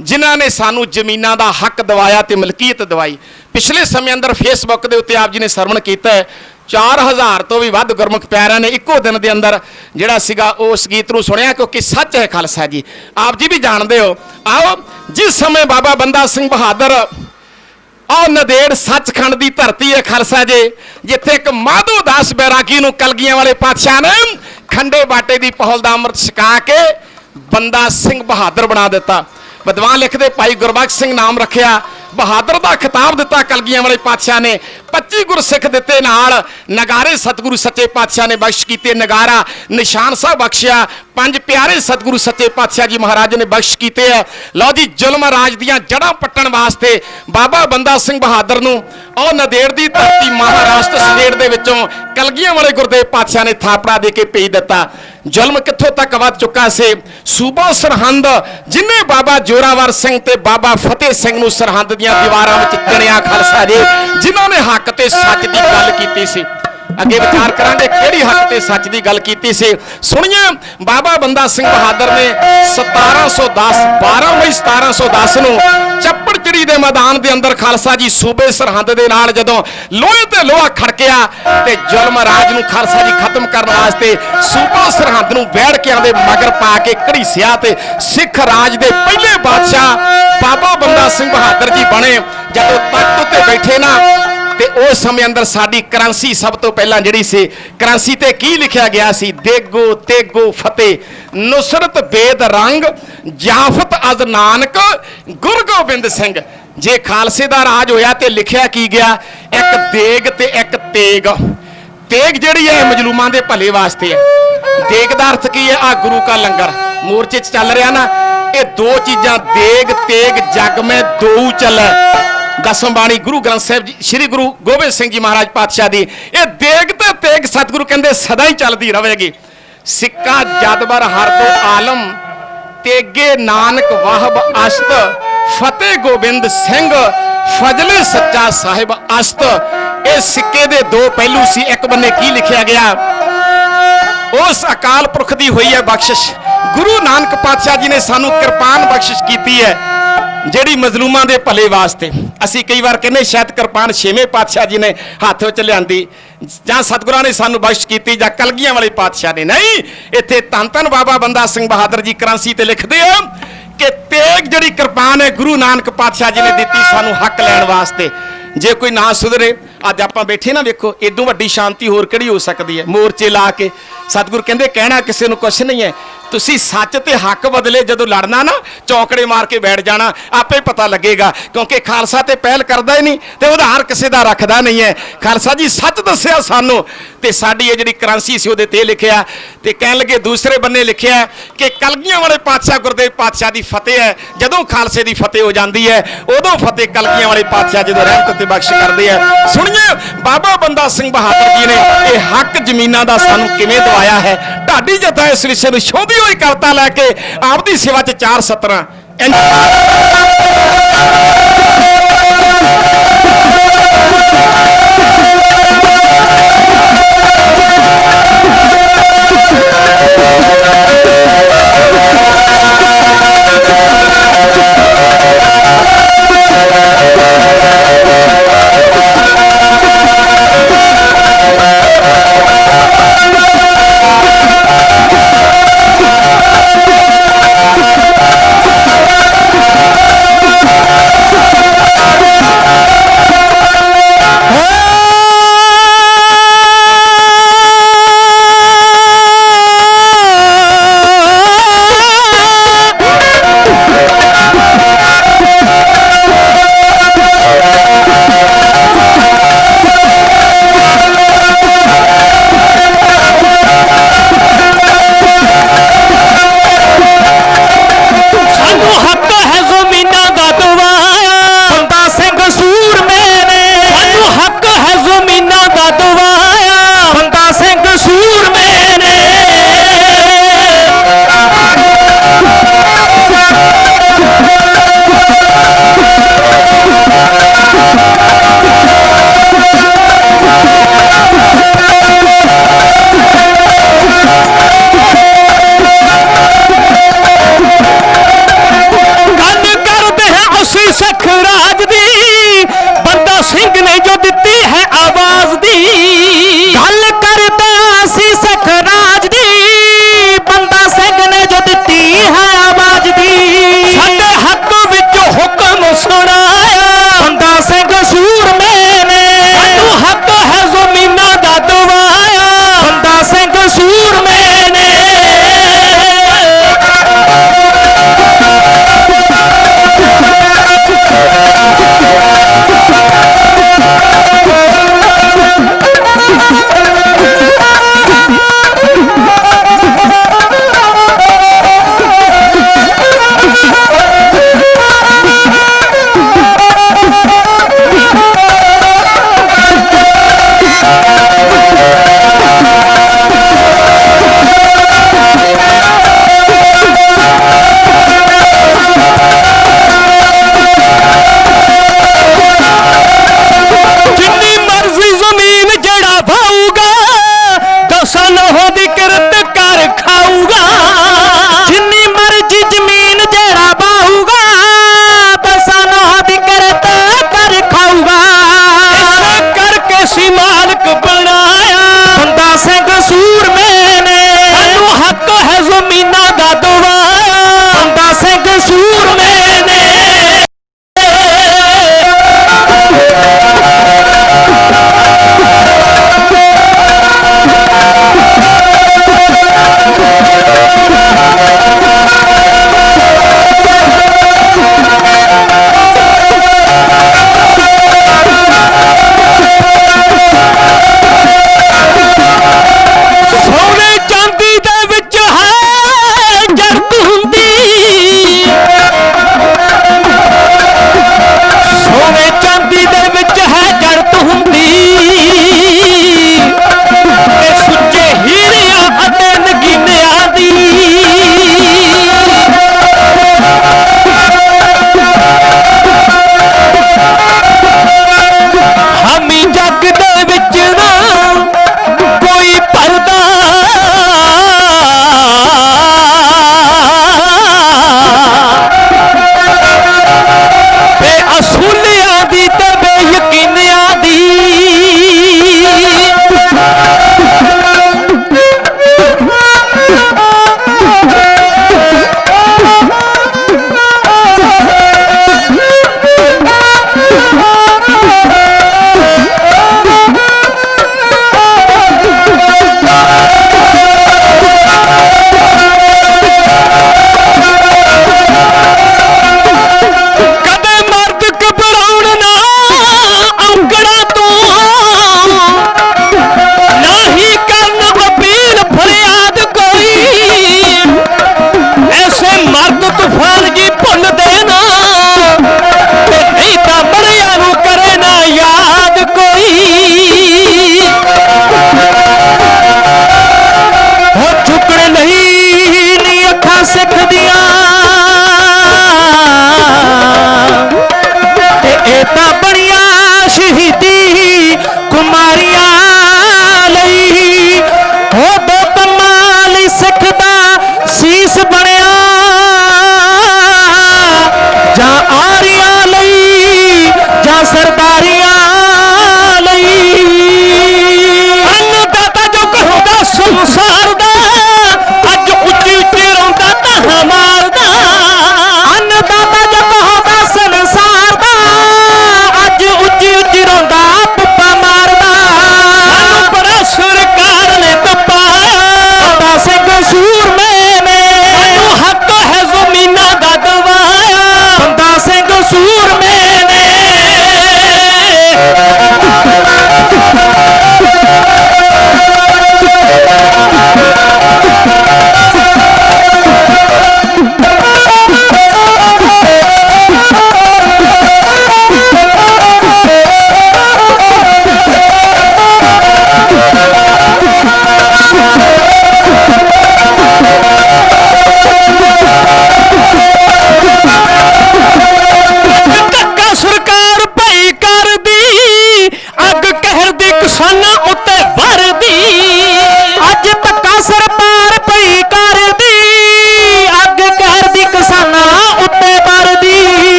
जिन्हों ने सानू जमीनों का हक दवाया तो मलकीयत दवाई। पिछले समय अंदर फेसबुक के उत्ते आप जी ने सरवण किया है, 4000 तो भी वध गुरमुख प्यारिਆਂ ने इक्को दिन के अंदर जिहड़ा सीगा उस गीत नूं सुनिया, क्योंकि सच है खालसा जी आप जी भी जानते हो। आओ जिस समय बाबा बंदा सिंह बहादुर और नदेड़ सचखंड की धरती है खालसा जी, जिथे एक माधो दास बैरागी नूं कलगियां वाले पातशाह ने खंडे बाटे की पहल का अमृत छका के बंदा सिंह बहादुर बना दिता। विद्वान लिखते भाई गुरबख्श सिंह नाम रखिया, बहादुर का खिताब दिता कलगियां वाले पातशाह ने। 25 गुरसिख दिते, नाल नगारे सतगुरु सच्चे पातशाह ने बख्श किए, नगारा निशान साहब बख्शिया, 5 प्यारे सतगुरु सच्चे पातशाह जी महाराज ने बख्श किए है। लो जी जुल्म राज दियां जड़ां पट्टण वास्ते बाबा बंदा सिंह बहादुर नूं और नदेड़ दी धरती महाराष्ट्र स्टेट दे विचों कलगियां वाले गुरदेव पातशाह ने थापड़ा दे के भेज दिता। जुल्म कित्थों तक वध चुका से, सूबा सरहंद जिन्हें बाबा जोरावर सिंह ते बाबा फतेह सिंह नूं सरहंद दीयां दीवारां विच चणिया खालसा जी, जिन्हां ने हक ते सच की गल कीती सी। अगे विचार करांगे किहड़ी हक ते सच की गल कीती सी। सुनिए बाबा बंदा सिंह बहादुर ने 1710 12 मई 1710 नूं चप्पड़चिड़ी दे मैदान दे अंदर खालसा जी सूबे सरहंद दे नाल जदों लोहे ते लोहा खड़किया ते जुल्म राज नूं खालसा जी खत्म करने वास्ते सूबा सरहंद नूं वैड़कियां दे मगर पा के घड़ीसिया ते सिख राज दे पहले बादशाह बाबा बंदा सिंह बहादुर जी बने। जदों तख्त उत्ते बैठे ना ते उस समय अंदर साडी करंसी सब तो पहला जिहड़ी सी करंसी ते की लिखिया गया सी, देगो तेगो फतेह नुसरत बेद रंग जाफत अज नानक गुर गोबिंद सिंह। जे खालसे दा राज होया ते लिखिया की गया, एक देग ते एक तेग। तेग जिहड़ी है मजलूमां दे भले वास्ते है, देग दा अर्थ की है आ गुरु का लंगर मोर्चे च चल रहा ना, ये दो चीज़ां देग तेग जग में दो चले। दसम बाणी गुरु ग्रंथ साहिब जी श्री गुरु गोबिंद सिंह जी महाराज पातशाह दी, ये देग ते तेग सतगुरु कहते सदा ही चलती रहेगी। सिक्का जदबर हर दो आलम तेगे नानक वाहब अस्त फतेह गोबिंद सिंह फजले सच्चा साहिब अस्त। इस सिक्के दे दो पहलू सी, एक बन्ने की लिखा गया, उस अकाल पुरख दी हुई है बख्शिश। गुरु नानक पातशाह जी ने सानू किरपान बख्शिश की है ਜਿਹੜੀ ਮਜ਼ਲੂਮਾਂ ਦੇ ਭਲੇ ਵਾਸਤੇ। ਅਸੀਂ ਕਈ ਵਾਰ ਕਹਿੰਦੇ ਸ਼ਾਇਦ ਕਿਰਪਾਨ ਛੇਵੇਂ ਪਾਤਸ਼ਾਹ ਜੀ ਨੇ ਹੱਥ ਵਿੱਚ ਲਿਆਂਦੀ ਜਾਂ ਸਤਿਗੁਰਾਂ ਨੇ ਸਾਨੂੰ ਬਖਸ਼ ਕੀਤੀ ਜਾਂ ਕਲਗੀਆਂ ਵਾਲੇ ਪਾਤਸ਼ਾਹ ਨੇ। ਨਹੀਂ, ਇੱਥੇ ਧੰਨ ਧੰਨ ਬਾਬਾ ਬੰਦਾ ਸਿੰਘ ਬਹਾਦਰ ਜੀ ਕਰਾਂਸੀ ਤੇ ਲਿਖਦੇ ਆ ਕਿ ਤੇਗ ਜਿਹੜੀ ਕਿਰਪਾਨ ਹੈ ਗੁਰੂ ਨਾਨਕ ਪਾਤਸ਼ਾਹ ਜੀ ਨੇ ਦਿੱਤੀ ਸਾਨੂੰ ਹੱਕ ਲੈਣ ਵਾਸਤੇ। ਜੇ ਕੋਈ ਨਾ ਸੁਧਰੇ, ਅੱਜ ਆਪਾਂ ਬੈਠੇ ਨਾ ਵੇਖੋ, ਏਦੋਂ ਵੱਡੀ ਸ਼ਾਂਤੀ ਹੋਰ ਕਿਹੜੀ ਹੋ ਸਕਦੀ ਹੈ। ਮੋਰਚੇ ਲਾ ਕੇ ਸਤਿਗੁਰ ਕਹਿੰਦੇ ਕਹਿਣਾ ਕਿਸੇ ਨੂੰ ਕੁਛ ਨਹੀਂ ਹੈ, ਤੁਸੀਂ ਸੱਚ ਤੇ ਹੱਕ ਬਦਲੇ ਜਦੋਂ ਲੜਨਾ ਨਾ, ਚੌਂਕੜੇ ਮਾਰ ਕੇ ਬੈਠ ਜਾਣਾ, ਆਪੇ ਪਤਾ ਲੱਗੇਗਾ। ਕਿਉਂਕਿ ਖਾਲਸਾ ਤੇ ਪਹਿਲ ਕਰਦਾ ਹੀ ਨਹੀਂ ਤੇ ਉਧਾਰ ਕਿਸੇ ਦਾ ਰੱਖਦਾ ਨਹੀਂ ਹੈ। ਖਾਲਸਾ ਜੀ ਸੱਚ ਦੱਸਿਆ ਸਾਨੂੰ, ਤੇ ਸਾਡੀ ਇਹ ਜਿਹੜੀ ਕਰੰਸੀ ਸੀ ਉਹਦੇ ਤੇ ਲਿਖਿਆ। ਤੇ ਕਹਿਣ ਲੱਗੇ ਦੂਸਰੇ ਬੰਨੇ ਲਿਖਿਆ ਕਿ ਕਲਗੀਆਂ ਵਾਲੇ ਪਾਤਸ਼ਾਹ ਗੁਰਦੇਵ ਪਾਤਸ਼ਾਹ ਦੀ ਫਤਿਹ ਹੈ। ਜਦੋਂ ਖਾਲਸੇ ਦੀ ਫਤਿਹ ਹੋ ਜਾਂਦੀ ਹੈ ਉਦੋਂ ਫਤਿਹ ਕਲਗੀਆਂ ਵਾਲੇ ਪਾਤਸ਼ਾਹ ਜਦੋਂ ਰਹਿਮਤ ਤੇ ਬਖਸ਼ ਕਰਦੇ ਆ। ਸੁਣੀਏ ਬਾਬਾ ਬੰਦਾ ਸਿੰਘ ਬਹਾਦਰ ਜੀ ਨੇ ਇਹ ਹੱਕ ਜ਼ਮੀਨਾਂ ਦਾ ਸਾਨੂੰ ਕਿਵੇਂ ਦਵਾਇਆ ਹੈ। ਢਾਡੀ ਜਥਾ ਇਸ ਵਿਸ਼ੇ ਨੂੰ ਸ਼ੋਭੀ ਹੋਈ ਕਰਤਾ ਲੈ ਕੇ ਆਪਦੀ ਸੇਵਾ 'ਚ 4 ਸਤਰਾਂ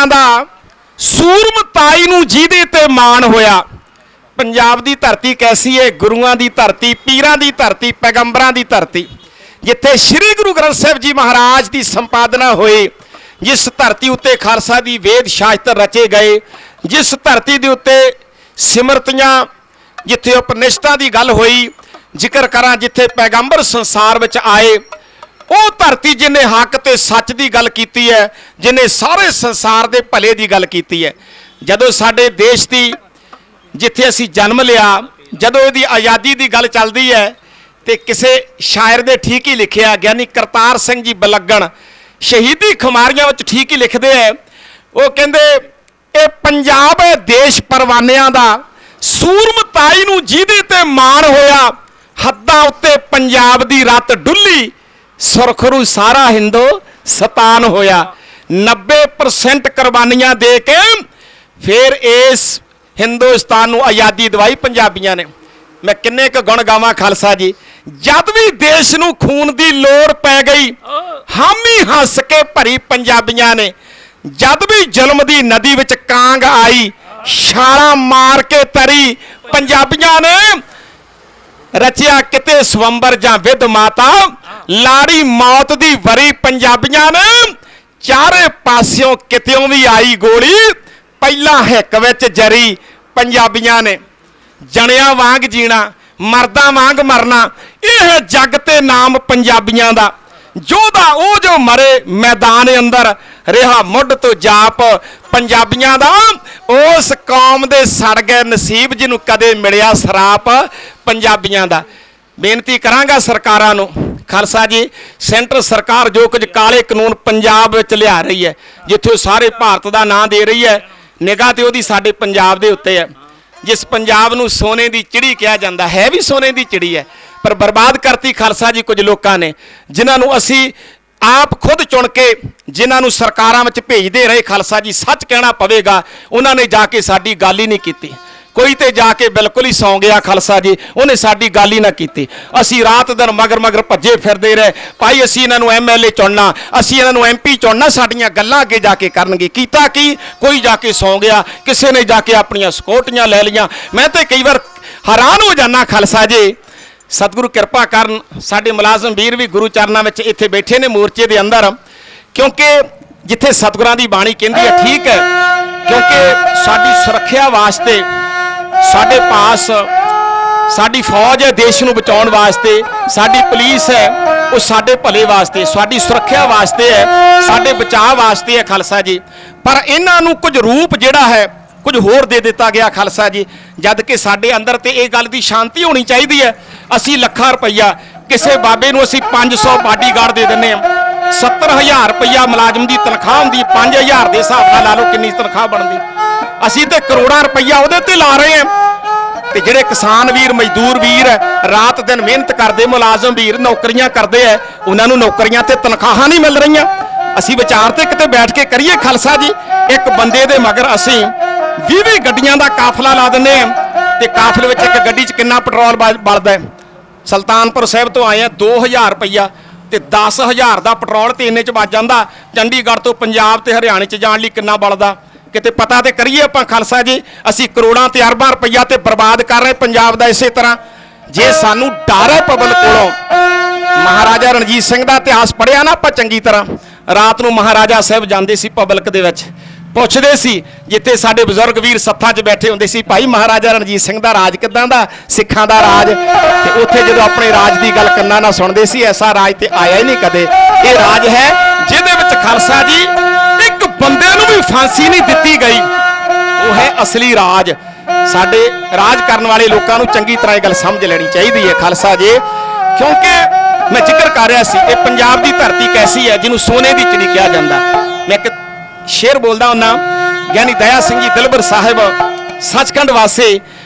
ਦਾ ਸੂਰਮਤਾਈ ਨੂੰ ਜਿਹਦੇ ਤੇ ਮਾਣ ਹੋਇਆ। ਪੰਜਾਬ ਦੀ ਧਰਤੀ ਕੈਸੀ ਹੈ? ਗੁਰੂਆਂ ਦੀ ਧਰਤੀ, ਪੀਰਾਂ ਦੀ ਧਰਤੀ, ਪੈਗੰਬਰਾਂ ਦੀ ਧਰਤੀ, ਜਿੱਥੇ ਸ੍ਰੀ ਗੁਰੂ ਗ੍ਰੰਥ ਸਾਹਿਬ ਜੀ ਮਹਾਰਾਜ ਦੀ ਸੰਪਾਦਨਾ ਹੋਈ, ਜਿਸ ਧਰਤੀ ਉੱਤੇ ਖਾਲਸਾ ਦੀ ਵੇਦ ਸ਼ਾਸਤਰ ਰਚੇ ਗਏ, ਜਿਸ ਧਰਤੀ ਦੇ ਉੱਤੇ ਸਿਮਰਤੀਆਂ, ਜਿੱਥੇ ਉਪਨਿਸ਼ਦਾਂ ਦੀ ਗੱਲ ਹੋਈ, ਜ਼ਿਕਰ ਕਰਾਂ ਜਿੱਥੇ ਪੈਗੰਬਰ ਸੰਸਾਰ ਵਿੱਚ ਆਏ, ਉਹ ਧਰਤੀ ਜਿਹਨੇ ਹੱਕ ਤੇ ਸੱਚ ਦੀ ਗੱਲ ਕੀਤੀ ਹੈ, ਜਿਹਨੇ ਸਾਰੇ ਸੰਸਾਰ ਦੇ ਭਲੇ ਦੀ ਗੱਲ ਕੀਤੀ ਹੈ। ਜਦੋਂ ਸਾਡੇ ਦੇਸ਼ ਦੀ ਜਿੱਥੇ ਅਸੀਂ ਜਨਮ ਲਿਆ, ਜਦੋਂ ਇਹਦੀ ਆਜ਼ਾਦੀ ਦੀ ਗੱਲ ਚੱਲਦੀ ਹੈ, ਤੇ ਕਿਸੇ ਸ਼ਾਇਰ ਦੇ ਠੀਕ ਹੀ ਲਿਖਿਆ, ਗਿਆਨੀ ਕਰਤਾਰ ਸਿੰਘ ਜੀ ਬਲੱਗਣ ਸ਼ਹੀਦੀ ਖੁਮਾਰੀਆਂ ਵਿੱਚ ਠੀਕ ਹੀ ਲਿਖਦੇ ਹੈ। ਉਹ ਕਹਿੰਦੇ ਇਹ ਪੰਜਾਬ ਹੈ ਦੇਸ਼ ਪਰਵਾਨਿਆਂ ਦਾ, ਸੂਰਮਤਾਈ ਨੂੰ ਜਿਹਦੇ ਤੇ ਮਾਣ ਹੋਇਆ, ਹੱਦਾਂ ਉੱਤੇ ਪੰਜਾਬ ਦੀ ਰੱਤ ਡੁੱਲੀ, ਸੁਰਖਰੂ ਸਾਰਾ ਹਿੰਦੁਸਤਾਨ ਹੋਇਆ। 90% ਕੁਰਬਾਨੀਆਂ ਦੇ ਕੇ ਫਿਰ ਇਸ ਹਿੰਦੁਸਤਾਨ ਨੂੰ ਆਜ਼ਾਦੀ ਦਿਵਾਈ ਪੰਜਾਬੀਆਂ ਨੇ। ਮੈਂ ਕਿੰਨੇ ਕੁ ਗੁਣ ਗਾਵਾਂ ਖਾਲਸਾ ਜੀ। ਜਦ ਵੀ ਦੇਸ਼ ਨੂੰ ਖੂਨ ਦੀ ਲੋੜ ਪੈ ਗਈ, ਹਾਮੀ ਹੱਸ ਕੇ ਭਰੀ ਪੰਜਾਬੀਆਂ ਨੇ। ਜਦ ਵੀ ਜ਼ੁਲਮ ਦੀ ਨਦੀ ਵਿੱਚ ਕਾਂਗ ਆਈ, ਛਾਲਾਂ ਮਾਰ ਕੇ ਤਰੀ ਪੰਜਾਬੀਆਂ ਨੇ। ਰਚਿਆ ਕਿਤੇ ਸਵੰਬਰ ਜਾਂ ਵਿਧ ਮਾਤਾ, ਲਾੜੀ ਮੌਤ ਦੀ ਵਰੀ ਪੰਜਾਬੀਆਂ ਨੇ। ਚਾਰੇ ਪਾਸਿਓਂ ਕਿਤਿਓਂ ਵੀ ਆਈ ਗੋਲੀ, ਪਹਿਲਾਂ ਹਿੱਕ ਵਿੱਚ ਜਰੀ ਪੰਜਾਬੀਆਂ ਨੇ। ਜਣਿਆਂ ਵਾਂਗ ਜੀਣਾ, ਮਰਦਾਂ ਵਾਂਗ ਮਰਨਾ, ਇਹ ਜੱਗ ਤੇ ਨਾਮ ਪੰਜਾਬੀਆਂ ਦਾ। ਜੋਧਾ ਉਹ ਜੋ ਮਰੇ ਮੈਦਾਨ ਅੰਦਰ, ਰਿਹਾ ਮੁੱਢ ਤੋਂ ਜਾਪ ਪੰਜਾਬੀਆਂ ਦਾ। ਉਸ ਕੌਮ ਦੇ ਸੜ ਗਏ ਨਸੀਬ ਜਿਹਨੂੰ ਕਦੇ ਮਿਲਿਆ ਸਰਾਪ ਪੰਜਾਬੀਆਂ ਦਾ। ਬੇਨਤੀ ਕਰਾਂਗਾ ਸਰਕਾਰਾਂ ਨੂੰ, ਖਾਲਸਾ ਜੀ ਸੈਂਟਰ ਸਰਕਾਰ ਜੋ ਕੁਝ ਕਾਲੇ ਕਾਨੂੰਨ ਪੰਜਾਬ ਵਿੱਚ ਲਿਆ ਰਹੀ ਹੈ, ਜਿੱਥੇ ਉਹ ਸਾਰੇ ਭਾਰਤ ਦਾ ਨਾਂ ਦੇ ਰਹੀ ਹੈ, ਨਿਗਾਹ ਤੇ ਉਹਦੀ ਸਾਡੇ ਪੰਜਾਬ ਦੇ ਉੱਤੇ ਹੈ। ਜਿਸ ਪੰਜਾਬ ਨੂੰ ਸੋਨੇ ਦੀ ਚਿੜੀ ਕਿਹਾ ਜਾਂਦਾ ਹੈ, ਵੀ ਸੋਨੇ ਦੀ ਚਿੜੀ ਹੈ, ਪਰ ਬਰਬਾਦ ਕਰਤੀ ਖਾਲਸਾ ਜੀ ਕੁਝ ਲੋਕਾਂ ਨੇ, ਜਿਨ੍ਹਾਂ ਨੂੰ ਅਸੀਂ ਆਪ ਖੁਦ ਚੁਣ ਕੇ, ਜਿਨ੍ਹਾਂ ਨੂੰ ਸਰਕਾਰਾਂ ਵਿੱਚ ਭੇਜਦੇ ਰਹੇ। ਖਾਲਸਾ ਜੀ ਸੱਚ ਕਹਿਣਾ ਪਵੇਗਾ, ਉਹਨਾਂ ਨੇ ਜਾ ਕੇ ਸਾਡੀ ਗੱਲ ਹੀ ਨਹੀਂ ਕੀਤੀ। ਕੋਈ ਤੇ ਜਾ ਕੇ ਬਿਲਕੁਲ ਹੀ ਸੌਂ ਗਿਆ ਖਾਲਸਾ ਜੀ, ਉਹਨੇ ਸਾਡੀ ਗੱਲ ਹੀ ਨਾ ਕੀਤੀ। ਅਸੀਂ ਰਾਤ ਦਿਨ ਮਗਰ ਮਗਰ ਭੱਜੇ ਫਿਰਦੇ ਰਹੇ, ਭਾਈ ਅਸੀਂ ਇਹਨਾਂ ਨੂੰ MLA ਚੁਣਨਾ, ਅਸੀਂ ਇਹਨਾਂ ਨੂੰ MP ਚੁਣਨਾ, ਸਾਡੀਆਂ ਗੱਲਾਂ ਅੱਗੇ ਜਾ ਕੇ ਕਰਨਗੇ। ਕੀਤਾ ਕੀ? ਕੋਈ ਜਾ ਕੇ ਸੌਂ ਗਿਆ, ਕਿਸੇ ਨੇ ਜਾ ਕੇ ਆਪਣੀਆਂ ਸਿਕਿਉਰਟੀਆਂ ਲੈ ਲਈਆਂ। ਮੈਂ ਤੇ ਕਈ ਵਾਰ ਹੈਰਾਨ ਹੋ ਜਾਣਾ ਖਾਲਸਾ ਜੀ। ਸਤਿਗੁਰੂ ਕਿਰਪਾ ਕਰਨ, ਸਾਡੇ ਮੁਲਾਜ਼ਮ ਵੀਰ ਵੀ ਗੁਰੂ ਚਰਨਾਂ ਵਿੱਚ ਇੱਥੇ ਬੈਠੇ ਨੇ ਮੋਰਚੇ ਦੇ ਅੰਦਰ, ਕਿਉਂਕਿ ਜਿੱਥੇ ਸਤਿਗੁਰਾਂ ਦੀ ਬਾਣੀ ਕਹਿੰਦੀ ਹੈ ਠੀਕ ਹੈ, ਕਿਉਂਕਿ ਸਾਡੀ ਸੁਰੱਖਿਆ ਵਾਸਤੇ ਸਾਡੇ ਪਾਸ ਸਾਡੀ ਫੌਜ ਹੈ, ਦੇਸ਼ ਨੂੰ ਬਚਾਉਣ ਵਾਸਤੇ ਸਾਡੀ ਪੁਲਿਸ ਹੈ, ਉਹ ਸਾਡੇ ਭਲੇ ਵਾਸਤੇ, ਸਾਡੀ ਸੁਰੱਖਿਆ ਵਾਸਤੇ ਹੈ, ਸਾਡੇ ਬਚਾਅ ਵਾਸਤੇ ਹੈ ਖਾਲਸਾ ਜੀ। ਪਰ ਇਹਨਾਂ ਨੂੰ ਕੁਝ ਰੂਪ ਜਿਹੜਾ ਹੈ ਕੁਝ ਹੋਰ ਦੇ ਦਿੱਤਾ ਗਿਆ ਖਾਲਸਾ ਜੀ, ਜਦ ਕਿ ਸਾਡੇ ਅੰਦਰ ਤੇ ਇਹ ਗੱਲ ਦੀ ਸ਼ਾਂਤੀ ਹੋਣੀ ਚਾਹੀਦੀ ਹੈ। ਅਸੀਂ ਲੱਖਾਂ ਰੁਪਈਆ ਕਿਸੇ ਬਾਬੇ ਨੂੰ ਅਸੀਂ 500 ਬਾਡੀਗਾਰਡ ਦੇ ਦਿੰਦੇ ਹਾਂ, 70,000 ਰੁਪਈਆ ਮੁਲਾਜ਼ਮ ਦੀ ਤਨਖਾਹ ਹੁੰਦੀ, 5,000 ਦੇ ਹਿਸਾਬ ਨਾਲ ਲਾ ਲਓ ਕਿੰਨੀ ਤਨਖਾਹ ਬਣਦੀ। ਅਸੀਂ ਤੇ ਕਰੋੜਾਂ ਰੁਪਈਆ ਉਹਦੇ ਤੇ ਲਾ ਰਹੇ ਹਾਂ। ਤੇ ਜਿਹੜੇ ਕਿਸਾਨ ਵੀਰ, ਮਜ਼ਦੂਰ ਵੀਰ ਰਾਤ ਦਿਨ ਮਿਹਨਤ ਕਰਦੇ, ਮੁਲਾਜ਼ਮ ਵੀਰ ਨੌਕਰੀਆਂ ਕਰਦੇ ਆ, ਉਹਨਾਂ ਨੂੰ ਨੌਕਰੀਆਂ ਤੇ ਤਨਖਾਹਾਂ ਨਹੀਂ ਮਿਲ ਰਹੀਆਂ। ਅਸੀਂ ਵਿਚਾਰ ਤੇ ਕਿਤੇ ਬੈਠ ਕੇ ਕਰੀਏ ਖਾਲਸਾ ਜੀ। ਇੱਕ ਬੰਦੇ ਦੇ ਮਗਰ ਅਸੀਂ 20 ਗੱਡੀਆਂ ਦਾ ਕਾਫਲਾ ਲਾ ਦਿੰਦੇ ਆ, ਤੇ ਕਾਫਲੇ ਵਿੱਚ ਇੱਕ ਗੱਡੀ 'ਚ ਕਿੰਨਾ ਪੈਟਰੋਲ ਬਲਦਾ ਹੈ। ਸੁਲਤਾਨਪੁਰ ਸਾਹਿਬ ਤੋਂ ਆਏ ਆ, 2,000 ਰੁਪਈਆ ਤੇ 10,000 ਦਾ ਪੈਟਰੋਲ ਤੇ ਇੰਨੇ 'ਚ ਵੱਜ ਜਾਂਦਾ। ਚੰਡੀਗੜ੍ਹ ਤੋਂ ਪੰਜਾਬ ਤੇ ਹਰਿਆਣੇ 'ਚ ਜਾਣ ਲਈ ਕਿੰਨਾ ਬਲਦਾ, ਕਿਤੇ ਪਤਾ ਤੇ ਕਰੀਏ ਆਪਾਂ ਖਾਲਸਾ ਜੀ। ਅਸੀਂ ਕਰੋੜਾਂ ਤੇ ਅਰਬਾਂ ਰੁਪਈਆ ਤੇ ਬਰਬਾਦ ਕਰ ਰਹੇ ਪੰਜਾਬ ਦਾ। ਇਸੇ ਤਰ੍ਹਾਂ ਜੇ ਸਾਨੂੰ ਡਰ ਹੈ ਪਬਲਿਕ ਕੋਲੋਂ, ਮਹਾਰਾਜਾ ਰਣਜੀਤ ਸਿੰਘ ਦਾ ਇਤਿਹਾਸ ਪੜ੍ਹਿਆ ਨਾ ਆਪਾਂ ਚੰਗੀ ਤਰ੍ਹਾਂ, ਰਾਤ ਨੂੰ ਮਹਾਰਾਜਾ ਸਾਹਿਬ ਜਾਂਦੇ ਸੀ ਪਬਲਿਕ ਦੇ ਵਿੱਚ, ਪੁੱਛਦੇ ਸੀ, ਜਿੱਥੇ ਸਾਡੇ ਬਜ਼ੁਰਗ ਵੀਰ ਸੱਥਾਂ 'ਚ ਬੈਠੇ ਹੁੰਦੇ ਸੀ, ਭਾਈ ਮਹਾਰਾਜਾ ਰਣਜੀਤ ਸਿੰਘ ਦਾ ਰਾਜ ਕਿੱਦਾਂ ਦਾ, ਸਿੱਖਾਂ ਦਾ ਰਾਜ। ਤੇ ਉੱਥੇ ਜਦੋਂ ਆਪਣੇ ਰਾਜ ਦੀ ਗੱਲ ਕੰਨਾਂ ਨਾਲ ਸੁਣਦੇ ਸੀ, ਐਸਾ ਰਾਜ ਤੇ ਆਇਆ ਹੀ ਨਹੀਂ ਕਦੇ। ਇਹ ਰਾਜ ਹੈ ਜਿਹਦੇ ਵਿੱਚ ਖਾਲਸਾ ਜੀ ਇੱਕ ਬੰਦੇ ਨੂੰ ਵੀ ਫਾਂਸੀ ਨਹੀਂ ਦਿੱਤੀ ਗਈ, ਉਹ ਹੈ ਅਸਲੀ ਰਾਜ। ਸਾਡੇ ਰਾਜ ਕਰਨ ਵਾਲੇ ਲੋਕਾਂ ਨੂੰ ਚੰਗੀ ਤਰ੍ਹਾਂ ਇਹ ਗੱਲ ਸਮਝ ਲੈਣੀ ਚਾਹੀਦੀ ਹੈ ਖਾਲਸਾ ਜੀ, ਕਿਉਂਕਿ ਮੈਂ ਜ਼ਿਕਰ ਕਰ ਰਿਹਾ ਸੀ ਇਹ ਪੰਜਾਬ ਦੀ ਧਰਤੀ ਕੈਸੀ ਹੈ ਜਿਹਨੂੰ ਸੋਨੇ ਦੀ ਚਿੜੀ ਕਿਹਾ ਜਾਂਦਾ। ਮੈਂ ਇੱਕ ਸ਼ੇਰ ਬੋਲਦਾ ਹੁੰਦਾ, ਗਿਆਨੀ ਦਇਆ ਸਿੰਘ ਜੀ ਦਿਲਬਰ ਸਾਹਿਬ ਸੱਚਖੰਡ ਵਾਸੀ,